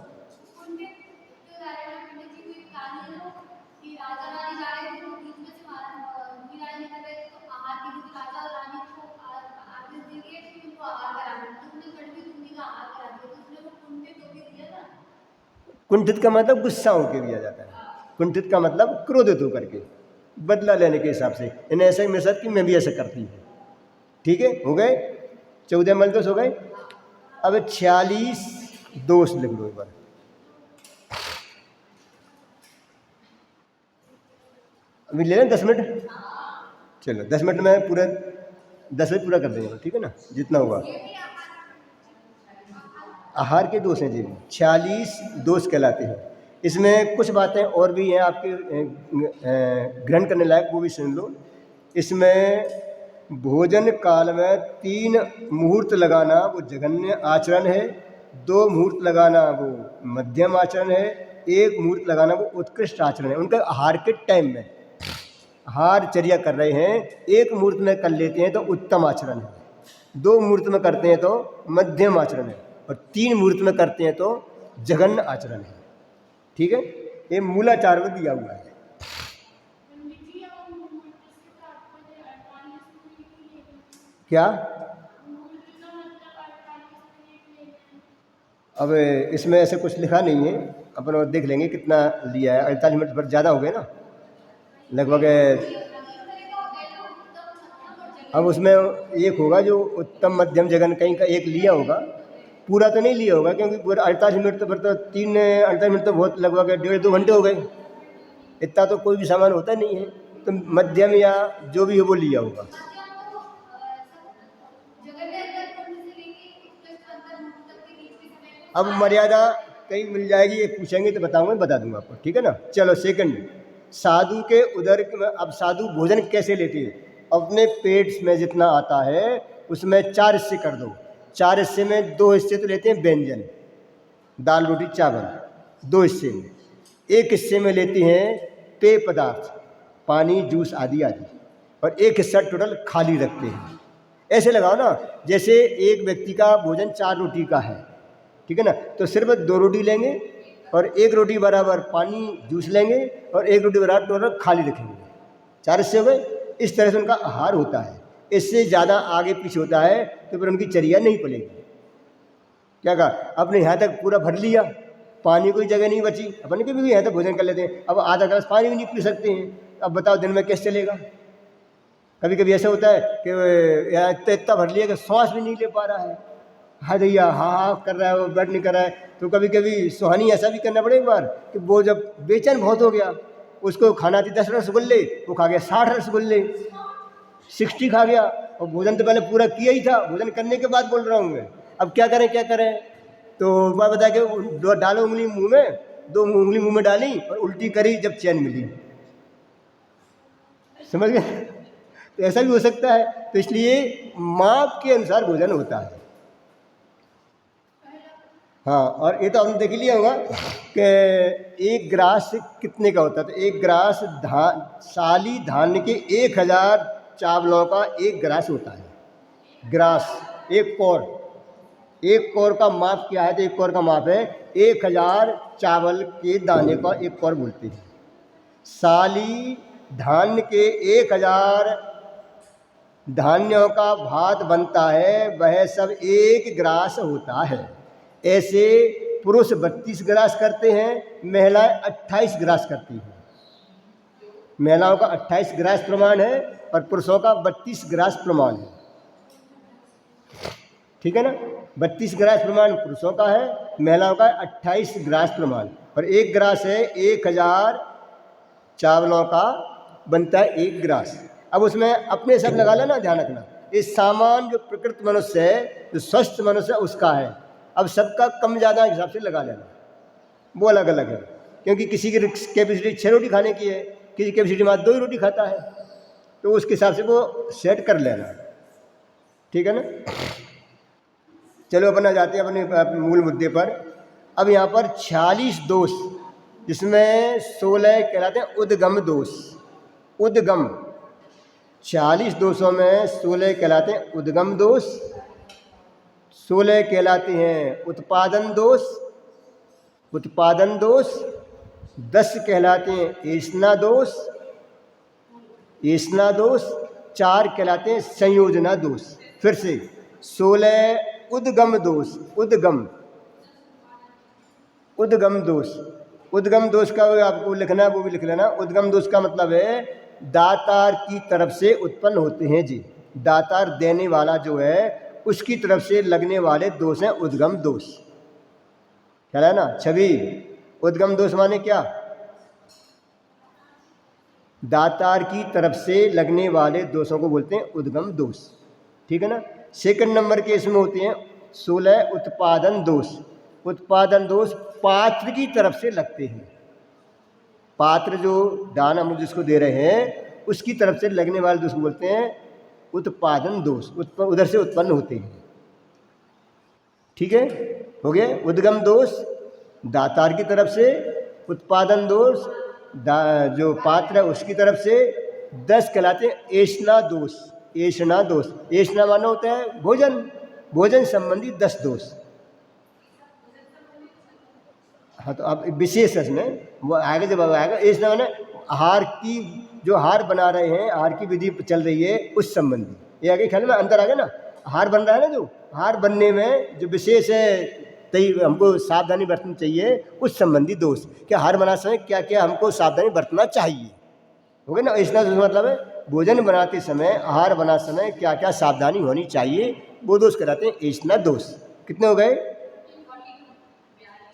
कुंठित का मतलब गुस्सा होकर दिया जाता है, कुंठित का मतलब क्रोधित होकर के, बदला लेने के हिसाब से। इन्हें ऐसा ही मेरे साथ कि मैं भी ऐसा करती हूँ, ठीक है। हो गए 14 मल दोष हो गए। अब 46 दोष लिख लो एक बार। अभी ले लें 10 मिनट, चलो 10 मिनट में पूरा 10 मिनट पूरा कर देंगे, ठीक है ना, जितना हुआ। आहार के दोष हैं जी, 46 दोष कहलाते हैं। इसमें कुछ बातें और भी हैं आपके ग्रहण करने लायक, वो भी सुन लो। इसमें भोजन काल में 3 मुहूर्त लगाना वो जघन्य आचरण है, 2 मुहूर्त लगाना वो मध्यम आचरण है, 1 मुहूर्त लगाना वो उत्कृष्ट आचरण है। उनका आहार के टाइम में आहार चर्या कर रहे हैं, 1 मुहूर्त में कर लेते हैं तो उत्तम आचरण है, 2 मुहूर्त में करते हैं तो मध्यम आचरण है, और 3 मुहूर्त में करते हैं तो जघन्य आचरण है, ठीक है। ये मूलाचार में दिया हुआ है। क्या? अब इसमें ऐसे कुछ लिखा नहीं है, अपन और देख लेंगे कितना लिया है। 48 मिनट पर ज़्यादा हो गए ना लगभग। अब उसमें एक होगा जो उत्तम मध्यम जघन्य, कहीं का एक लिया होगा, पूरा तो नहीं लिया होगा, क्योंकि पूरा 48 मिनट तो फिर तो 48 मिनट तो बहुत लगभग 1.5-2 घंटे हो गए, इतना तो कोई भी सामान होता नहीं है, तो मध्यम या जो भी हो वो लिया होगा। अब मर्यादा कहीं मिल जाएगी, ये पूछेंगे तो बताऊंगा, बता दूंगा आपको, ठीक है ना। चलो सेकंड, साधु के उदर, अब साधु भोजन कैसे लेते हैं? अपने पेट में जितना आता है उसमें 4 हिस्से कर दो, 4 हिस्से में 2 हिस्से तो लेते हैं व्यंजन, दाल रोटी चावल, 2 हिस्से में। 1 हिस्से में लेते हैं पेय पदार्थ, पानी जूस आदि आदि, और 1 हिस्सा टोटल खाली रखते हैं। ऐसे लगाओ ना, जैसे एक व्यक्ति का भोजन 4 रोटी का है, ठीक है ना, तो सिर्फ 2 रोटी लेंगे और 1 रोटी बराबर पानी जूस लेंगे और 1 रोटी बराबर टोटल खाली रखेंगे, 4 हिस्से हो गए। इस तरह से उनका आहार होता है। इससे ज़्यादा आगे पीछे होता है तो फिर उनकी चर्या नहीं पलेगी। क्या कहा, अपने यहाँ तक पूरा भर लिया, पानी कोई जगह नहीं बची, अपन के भी यहाँ तक भोजन कर लेते हैं, अब आधा गिलास पानी भी नहीं पी सकते हैं। अब बताओ दिन में कैसे चलेगा। कभी कभी ऐसा होता है कि यहाँ इतना भर लिया कि सांस भी नहीं ले पा रहा है, हाँ भैया हाँ हाँ कर रहा है, वो बैठ नहीं कर रहा है। तो कभी कभी सुहानी ऐसा भी करना पड़े एक बार कि वो जब बेचैन बहुत हो गया, उसको खाना थी 10 रसगुल्ले, वो खा गया 60 रसगुल्ले, 60 खा गया, और भोजन तो पहले पूरा किया ही था, भोजन करने के बाद बोल रहा हूँ मैं। अब क्या करें क्या करें, तो मैं बता के डालो उंगली मुंह में, 2 उंगली मुंह में डाली और उल्टी करी जब चैन मिली, समझ गए। तो ऐसा भी हो सकता है। तो इसलिए माप के अनुसार भोजन होता है। हाँ, और ये तो हमने देख लिया होगा कि 1 ग्रास कितने का होता है। तो 1 ग्रास साली धान्य के 1000 चावलों का 1 ग्रास होता है। ग्रास 1 कौर, 1 कौर का माप क्या है, तो 1 कौर का माप है 1000 चावल के दाने का 1 कौर बोलते हैं। साली धान्य के 1000 धान्यों का भात बनता है, वह सब 1 ग्रास होता है। ऐसे पुरुष 32 ग्रास करते हैं, महिलाएं 28 ग्रास करती हैं। महिलाओं का 28 ग्रास प्रमाण है और पुरुषों का 32 ग्रास प्रमाण है, ठीक है ना। 32 ग्रास प्रमाण पुरुषों का है, महिलाओं का 28 ग्रास प्रमाण, और 1 ग्रास है 1000 चावलों का बनता है 1 ग्रास। अब उसमें अपने सब लगा लेना, ध्यान रखना, इस सामान जो प्रकृत मनुष्य है, जो स्वस्थ मनुष्य है उसका है। अब सबका कम ज़्यादा हिसाब से लगा लेना, वो अलग अलग है, क्योंकि किसी की कैपेसिटी 6 रोटी खाने की है, किसी की कैपेसिटी में 2 ही रोटी खाता है, तो उसके हिसाब से वो सेट कर लेना, ठीक है ना। चलो अपना जाते हैं अपने मूल मुद्दे पर। अब यहाँ पर 46 दोष, जिसमें 16 कहलाते हैं उद्गम दोष। उद्गम 46 दोषों में 16 कहलाते हैं उद्गम दोष, 16 कहलाते हैं उत्पादन दोष, उत्पादन दोष, 10 कहलाते हैं ऐसना दोष, ऐसना दोष, 4 कहलाते हैं संयोजना दोष। फिर से 16 उद्गम दोष, उद्गम, उद्गम दोष। उद्गम दोष का आपको लिखना है, वो भी लिख लेना। उद्गम दोष का मतलब है दातार की तरफ से उत्पन्न होते हैं जी, दातार देने वाला जो है उसकी तरफ से लगने वाले दोष हैं उद्गम दोष, ख्याल है ना। छवि, उद्गम दोष माने क्या, दातार की तरफ से लगने वाले दोषों को बोलते हैं उद्गम दोष, ठीक है ना। सेकंड नंबर के इसमें होते हैं 16 उत्पादन दोष। उत्पादन दोष पात्र की तरफ से लगते हैं, पात्र जो दान हम जिसको दे रहे हैं उसकी तरफ से लगने वाले दोष को बोलते हैं उत्पादन दोष, उधर से उत्पन्न होते हैं, ठीक है, हो गया। उद्गम दोष दातार की तरफ से, उत्पादन दोष जो पात्र है उसकी तरफ से, 10 कहलाते हैं ऐसना दोष। ऐसना दोष, ऐसना माना होता है भोजन, भोजन संबंधी 10 दोष। हाँ, तो अब विशेष इसमें वो आगे जब आएगा, ऐसना माना आहार की, जो आहार बना रहे हैं, आहार की विधि चल रही है उस संबंधी। ये आगे ख्याल में अंतर आ गया ना, आहार बन रहा है ना, जो आहार बनने में जो विशेष है तई हमको सावधानी बरतनी चाहिए उस संबंधी दोष, क्या आहार बनाते समय क्या क्या हमको सावधानी बरतना चाहिए, हो गया ना। ऐसा मतलब है भोजन बनाते समय, आहार बनाते समय क्या क्या सावधानी होनी चाहिए, वो दोष कहलाते हैं ऐसना दोष। कितने हो गए,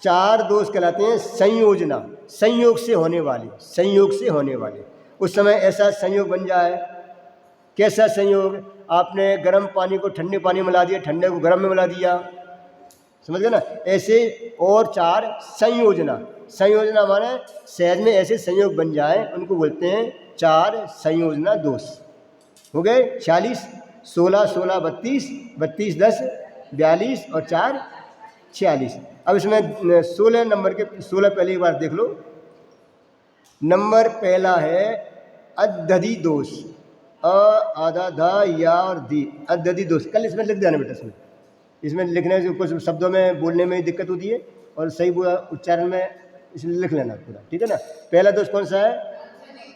4 दोष कहलाते हैं संयोजना, संयोग से होने वाले, संयोग से होने वाले। उस समय ऐसा संयोग बन जाए, कैसा संयोग, आपने गर्म पानी को ठंडे पानी में मिला दिया, ठंडे को गर्म में मिला दिया, समझ गए ना। ऐसे और 4 संयोजना, संयोजना माने सहज में ऐसे संयोग बन जाए, उनको बोलते हैं 4 संयोजना दोष। हो गए 46, 16 16 32, 32 10 42 और 4 46। अब इसमें 16 नंबर के 16 पहले एक बार देख लो। नंबर पहला है अद्धधि दोष, अ आधा धा या और दी, अद्धधि दोष। कल इसमें लिख देना बेटा, इसमें लिखने से कुछ शब्दों में बोलने में दिक्कत होती है और सही उच्चारण में इसलिए लिख लेना पूरा, ठीक है ना। पहला दोष कौन सा है?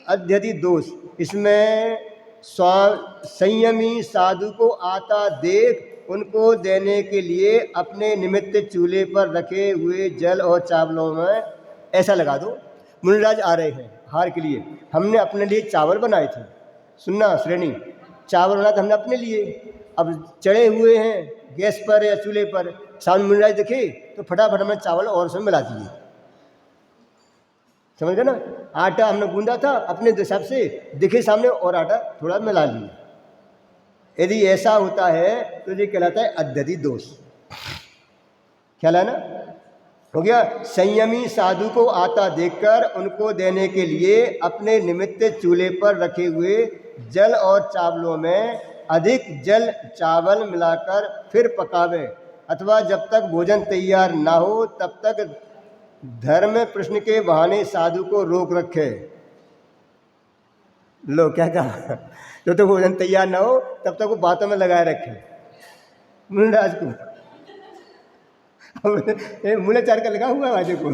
अध्यधि दोष। इसमें संयमी साधु को आता देख उनको देने के लिए अपने निमित्त चूल्हे पर रखे हुए जल और चावलों में, ऐसा लगा दो। मुनिराज आ रहे हैं हार के लिए, हमने अपने लिए चावल बनाए थे, सुनना श्रेणी, चावल बना था हमने अपने लिए, अब चढ़े हुए हैं गैस पर या चूल्हे पर, सामने मुनिराज दिखे तो फटाफट हमने चावल और उसमें मिला दिए, समझ गए ना। आटा हमने गूंदा था अपने हिसाब से, दिखे सामने और आटा थोड़ा मिला लिया। यदि ऐसा होता है तो ये कहलाता है अद्धधि दोष, ख्याल है ना, हो गया। संयमी साधु को आता देखकर उनको देने के लिए अपने निमित्त चूल्हे पर रखे हुए जल और चावलों में अधिक जल चावल मिलाकर फिर पकावे, अथवा जब तक भोजन तैयार ना हो तब तक धर्म प्रश्न के बहाने साधु को रोक रखे। लो क्या कहा, जब तक भोजन तैयार ना हो तब तक वो बातों में लगाए रखे मुनिराज को। मूलाचार का लगा हुआ है देखो,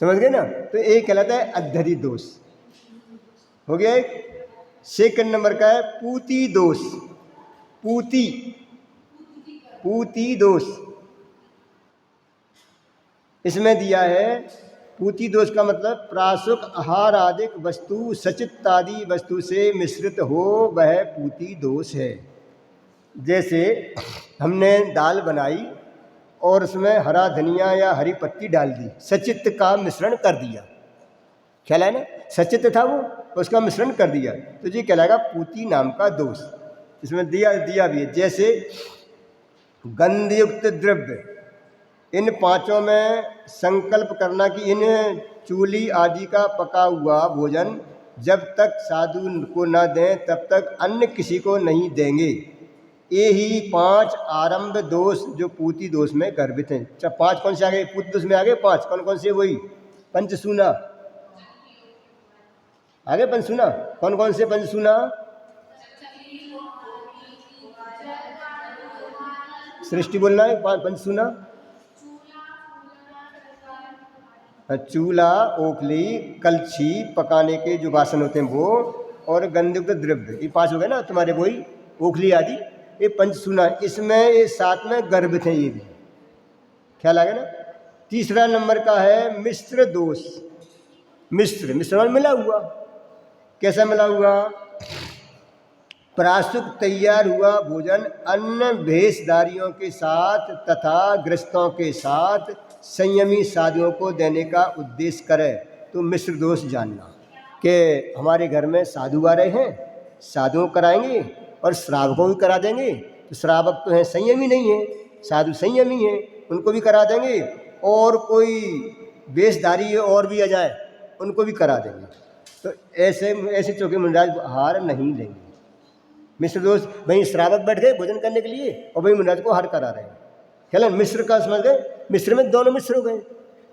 समझ गए ना। तो एक कहलाता है अद्धधि दोष, हो गया एक। सेकंड नंबर का है पूती दोष, पूती दोष। इसमें दिया है पूती दोष का मतलब प्रासुक आहार आदि वस्तु सचित आदि वस्तु से मिश्रित हो, वह पूती दोष है। जैसे हमने दाल बनाई और उसमें हरा धनिया या हरी पत्ती डाल दी, सचित का मिश्रण कर दिया, ख्याल है ना, सचित था वो, उसका मिश्रण कर दिया, तो ये कहलाएगा पूती नाम का दोष। इसमें दिया भी है। जैसे गंधयुक्त द्रव्य, इन पांचों में संकल्प करना कि इन चूली आदि का पका हुआ भोजन जब तक साधु को न दें तब तक अन्य किसी को नहीं देंगे। ये ही 5 आरंभ दोष जो पूती दोष में गर्भित हैं। 5 कौन से आ गए पूती दोष में? आ गए 5, कौन कौन से? वही पंचसूना आगे, पंचसूना कौन कौन से? पंचसूना सृष्टि बोलना है, पंचसूना चूल्हा, ओखली, कलछी, पकाने के जो बासन होते हैं वो, और गंधयुक्त द्रव्य, ये 5 हो गए ना तुम्हारे, वही ओखली आदि, ये पंचसूना। इसमें ये 7 में गर्भित हैं, ये भी ख्याल आ गया ना। तीसरा नंबर का है मिश्र दोष। मिश्र मिला हुआ, कैसा मिला हुआ? प्रासुक तैयार हुआ भोजन अन्य भेषधारियों के साथ तथा ग्रस्तों के साथ संयमी साधुओं को देने का उद्देश्य करे तो मिश्र दोष जानना कि हमारे घर में साधु आ रहे हैं, साधुओं कराएंगे और श्रावकों भी करा देंगे, तो श्रावक तो हैं संयमी नहीं है, साधु संयमी हैं, उनको भी करा देंगे, और कोई वेशधारी और भी आ जाए उनको भी करा देंगे। तो ऐसे चौके मुनिराज हार नहीं लेंगे। मिश्र दोष, वहीं श्रावक बैठ गए भोजन करने के लिए और वहीं मुनिराज को हार करा रहे हैं, ख्याल। मिश्र का समझ गए, मिश्र में दोनों मिश्र हो गए।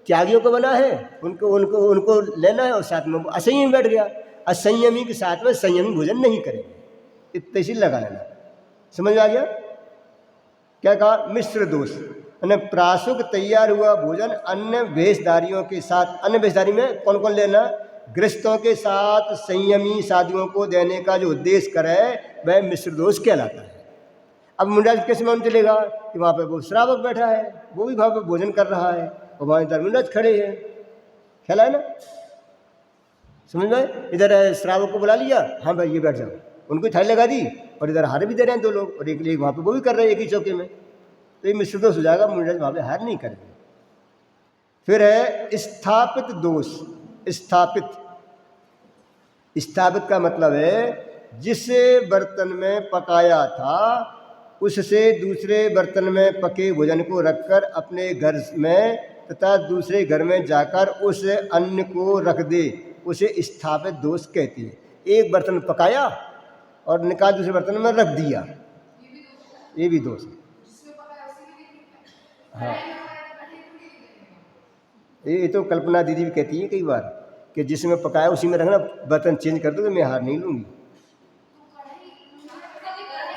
त्यागियों को बना है, उनको लेना है, और साथ में असंयमी बैठ गया, असंयमी के साथ में संयमी भोजन नहीं करेंगे, इतने से लगा लेना। समझ में आ गया? क्या कहा? मिश्र दोष यानी प्रासुक तैयार हुआ भोजन अन्य भेषधारियों के साथ, अन्य भेषधारी में कौन कौन लेना? गृहस्थों के साथ संयमी साधुओं को देने का जो उद्देश्य करे वह मिश्र दोष कहलाता है। अब मुनिराज कैसे मालूम चलेगा कि वहाँ पे वो श्रावक बैठा है, वो भी वहाँ पे भोजन कर रहा है और वहाँ इधर मुनिराज खड़े हैं, ख्याल है ना? समझ में? इधर श्रावक को बुला लिया, हाँ भाई ये बैठ जाओ, उनको थाली लगा दी, और इधर हार भी दे रहे हैं 2 लोग, और एक वहाँ पे वो भी कर रहे हैं एक ही चौके में, तो ये मिश्र दोष हो जाएगा, मुनिराज वहाँ पे हार नहीं करेंगे। फिर है स्थापित दोष। स्थापित का मतलब है जिस बर्तन में पकाया था उससे दूसरे बर्तन में पके भोजन को रखकर अपने घर में तथा दूसरे घर में जाकर उस अन्न को रख दे, उसे स्थापित दोष कहते हैं। एक बर्तन पकाया और निकाल दूसरे बर्तन में रख दिया, ये भी दोष है। जिसमें पका है उसी में भी ठीक है। हाँ, कढ़ाई में पकाया तो कढ़ाई थोड़ी करेंगे। ये तो कल्पना दीदी भी कहती है कई बार कि जिसमें पकाया उसी में रखना, बर्तन चेंज कर दो तो मैं हार नहीं लूँगी।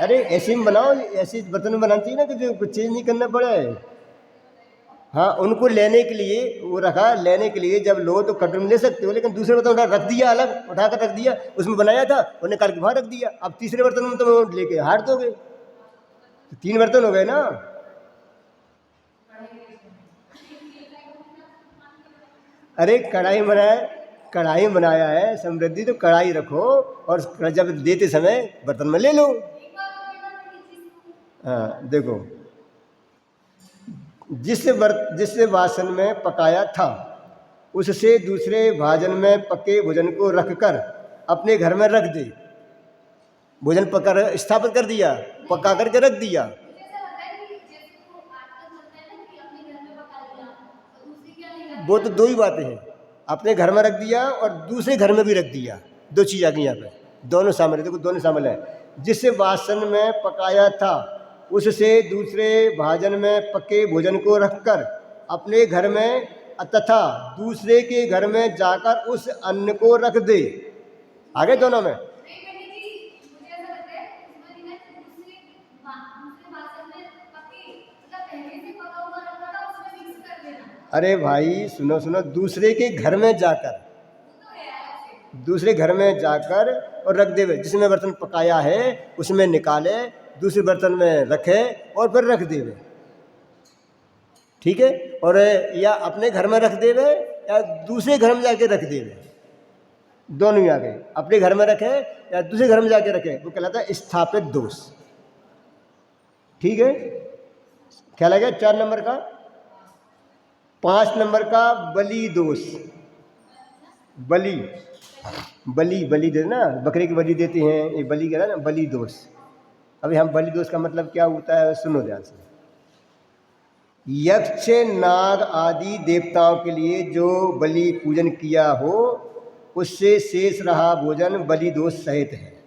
अरे ऐसे में बनाओ, ऐसे बर्तन में बनाना चाहिए ना कि जो कुछ चेंज नहीं करना पड़े। हाँ, उनको लेने के लिए वो रखा, लेने के लिए जब लो तो कटोरी में ले सकते हो, लेकिन दूसरे बर्तन उठा रख दिया, अलग उठा कर रख दिया, उसमें बनाया था और निकाल के वहाँ रख दिया। अब तीसरे बर्तन में तुम लेके हार दोगे, तो 3 बर्तन हो गए ना। अरे कढ़ाई बनाया है समृद्धि, तो कढ़ाई रखो और जब देते समय बर्तन में ले लो। हाँ देखो, जिस वासन में पकाया था उससे दूसरे भाजन में पके भोजन को रखकर अपने घर में रख दे। भोजन पका स्थापित कर दिया, पका करके रख दिया। वो तो दो ही बातें हैं, अपने घर में रख दिया और दूसरे घर में भी रख दिया, दो चीज़ आ गई यहाँ पे, दोनों शामिल है। देखो दोनों शामिल है। जिस वासन में पकाया था उससे दूसरे भाजन में पके भोजन को रखकर अपने घर में तथा दूसरे के घर में जाकर उस अन्न को रख दे। आगे दोनों में अरे भाई सुनो सुनो, दूसरे के घर में जाकर, दूसरे घर में जाकर और रख दे। जिसमें बर्तन पकाया है उसमें निकाले, दूसरे बर्तन में रखे और फिर रख देवे, ठीक है। और या अपने घर में रख देवे या दूसरे घर में जाके रख देवे, दोनों ही आ गए। अपने घर में रखे या दूसरे घर में जाके रखे, वो कहलाता है स्थापित दोष, ठीक है। क्या लगे 4 नंबर का। 5 नंबर का बलि दोष। बलि दे ना, बकरे की बलि देते हैं, ये बलि कह रहा है ना, बलि दोष। अभी हम बलि दोष का मतलब क्या होता है सुनो ध्यान से। यक्ष नाग आदि देवताओं के लिए जो बलि पूजन किया हो उससे शेष रहा भोजन बलि दोष सहित है।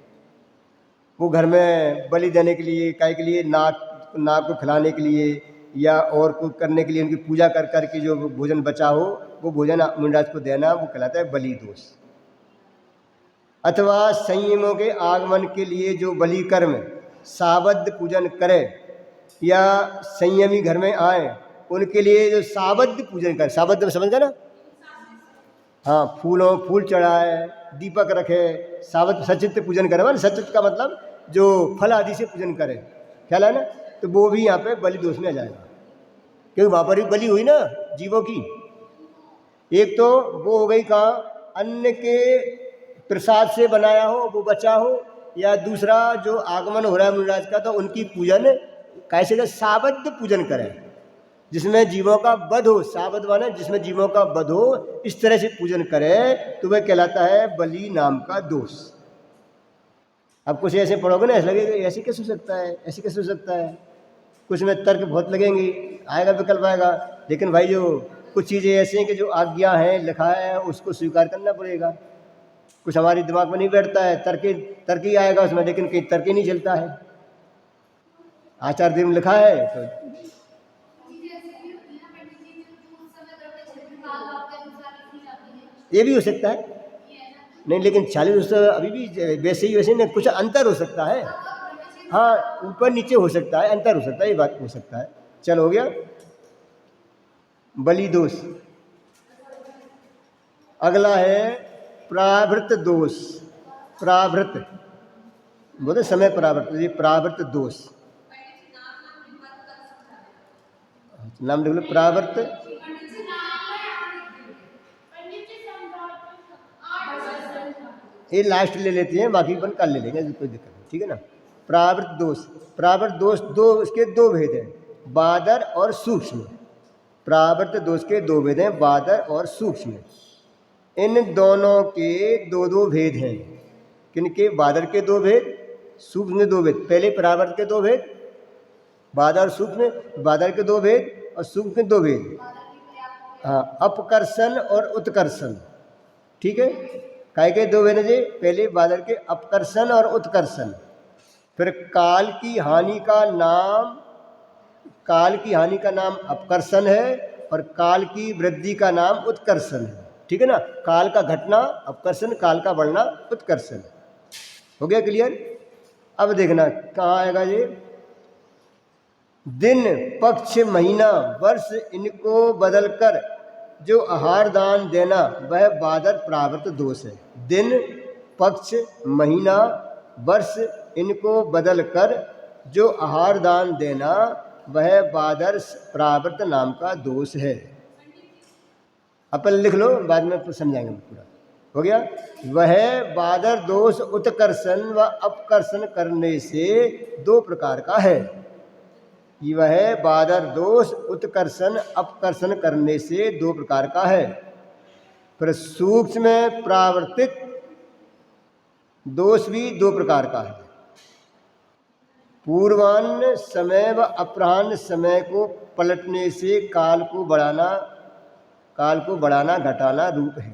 वो घर में बलि देने के लिए, काय के लिए, नाग को खिलाने के लिए या और को करने के लिए, उनकी पूजा कर करके जो भोजन बचा हो वो भोजन मुंडाज को देना, वो कहलाता है बलि दोष। अथवा संयमों के आगमन के लिए जो बलि कर्म सावध पूजन करे या संयमी घर में आए उनके लिए जो सावध पूजन करे, सावध में समझ गए ना, हाँ, फूल चढ़ाए, दीपक रखे, सावध सचित पूजन करे ना। सचित का मतलब जो फल आदि से पूजन करे, ख्याल है ना। तो वो भी यहाँ पे बलि दोष में आ जाएगा, क्योंकि वहाँ पर भी बलि हुई ना जीवों की। एक तो वो हो गई कहाँ, अन्न के प्रसाद से बनाया हो वो बचा हो, या दूसरा जो आगमन हो रहा है मुनिराज का, तो उनकी पूजन कैसे सावध पूजन करें जिसमें जीवों का वध हो। सावध माने जिसमें जीवों का वध हो, इस तरह से पूजन करें तो वह कहलाता है बलि नाम का दोष। अब कुछ ऐसे पढ़ोगे ना, ऐसा लगेगा ऐसे कैसे हो सकता है, ऐसे कैसे हो सकता है, कुछ में तर्क बहुत लगेंगे, आएगा विकल्प आएगा। लेकिन भाई जो कुछ चीज़ें ऐसी हैं कि जो आज्ञा है, लिखा है, उसको स्वीकार करना पड़ेगा। कुछ हमारे दिमाग में नहीं बैठता है, तर्क ही आएगा उसमें, लेकिन कहीं तर्क ही नहीं चलता है। आचार दिन में लिखा है तो ये भी हो सकता है नहीं, लेकिन 40 अभी भी वैसे ही वैसे नहीं, कुछ अंतर हो सकता है। हाँ, ऊपर नीचे हो सकता है, अंतर हो सकता है, ये बात हो सकता है। चल हो गया बलि दोष। अगला है प्रावृत दोष। प्रावृत बोले समय प्रावृत, ये प्रावृत दोष। नाम लिख लो प्रावृत। ये लास्ट ले लेते हैं, बाकी अपन कल ले लेंगे, कोई दिक्कत नहीं, ठीक है ना। प्रावृत दोष। प्रावृत दोष उसके दो भेद हैं, बादर और सूक्ष्म। प्रावृत दोष के 2 भेद हैं, बादर और सूक्ष्म। इन दोनों के 2 भेद हैं। किनके? बादर के 2 भेद, सूक्ष्म के 2 भेद। पहले प्रावृत के 2 भेद, बादर और सूक्ष्म। बादर के 2 भेद और सूक्ष्म के 2 भेद। हाँ, अपकर्षण और उत्कर्षण, ठीक है। काय के 2 भेद जी? पहले बादर के अपकर्षण और उत्कर्षण। फिर काल की हानि का नाम, काल की हानि का नाम अपकर्षण है और काल की वृद्धि का नाम उत्कर्षण है। ठीक है ना, काल का घटना अपकर्षण, काल का बढ़ना उत्कर्षण। हो गया क्लियर? अब देखना कहाँ आएगा ये, दिन पक्ष महीना वर्ष इनको बदलकर जो आहार दान देना वह बादर प्रावृत दोष है। दिन पक्ष महीना वर्ष इनको बदलकर जो आहार दान देना वह बादर प्रावृत नाम का दोष है। अपन लिख लो, बाद में समझाएंगे पूरा। हो गया? वह बादर दोष उत्कर्षण व अपकर्षण करने से दो प्रकार का है। वह बादर दोष उत्कर्षण अपकर्षण करने से दो प्रकार का है। फिर सूक्ष्म में प्रावर्तित दोष भी दो प्रकार का है। पूर्वान्न समय व अपराह्न समय को पलटने से काल को बढ़ाना घटाना रूप है।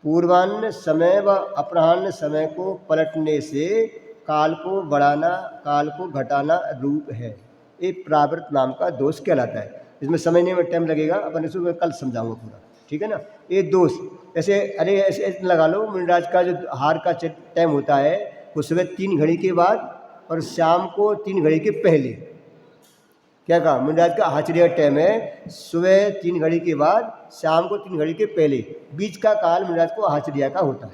पूर्वान्न समय व अपराह्न समय को पलटने से काल को बढ़ाना काल को घटाना रूप है। ये प्रावृत नाम का दोष कहलाता है। इसमें समझने में टाइम लगेगा, अपन इसको कल समझाऊंगा पूरा। ठीक है ना? ये दोष ऐसे, अरे ऐसे लगा लो, मुनिराज का जो हार का टाइम होता है वो सुबह 3 घड़ी के बाद और शाम को 3 घड़ी के पहले। क्या कहा? मुनिराज का हाचरिया टाइम है सुबह 3 घड़ी के बाद, शाम को 3 घड़ी के पहले। बीच का काल मुनिराज को हाचरिया का होता है।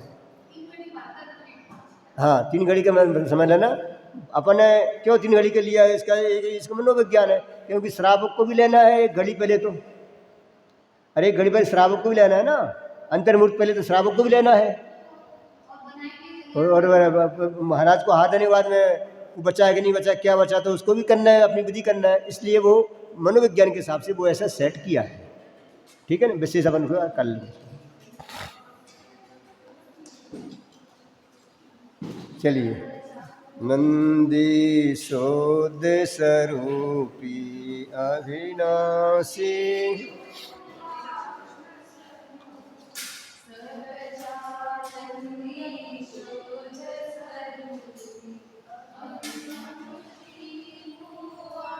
हाँ, 3 घड़ी का मैं समझ लेना। अपन ने क्यों 3 घड़ी के लिया है, इसका मनोविज्ञान है, क्योंकि श्रावक को भी लेना है 1 घड़ी पहले। तो अरे 1 घड़ी पहले श्रावक को भी लेना है ना, अंतर्मुहूर्त पहले तो श्रावक को भी लेना है। और महाराज को हाथ देने के बाद में वो बचा है कि नहीं बचा, क्या बचा, तो उसको भी करना है, अपनी विधि करना है। इसलिए वो मनोविज्ञान के हिसाब से वो ऐसा सेट किया है। ठीक है ना? विशेष अपन को कर लेंगे। चलिए, नंदी शोध स्वरूपी अविनाशी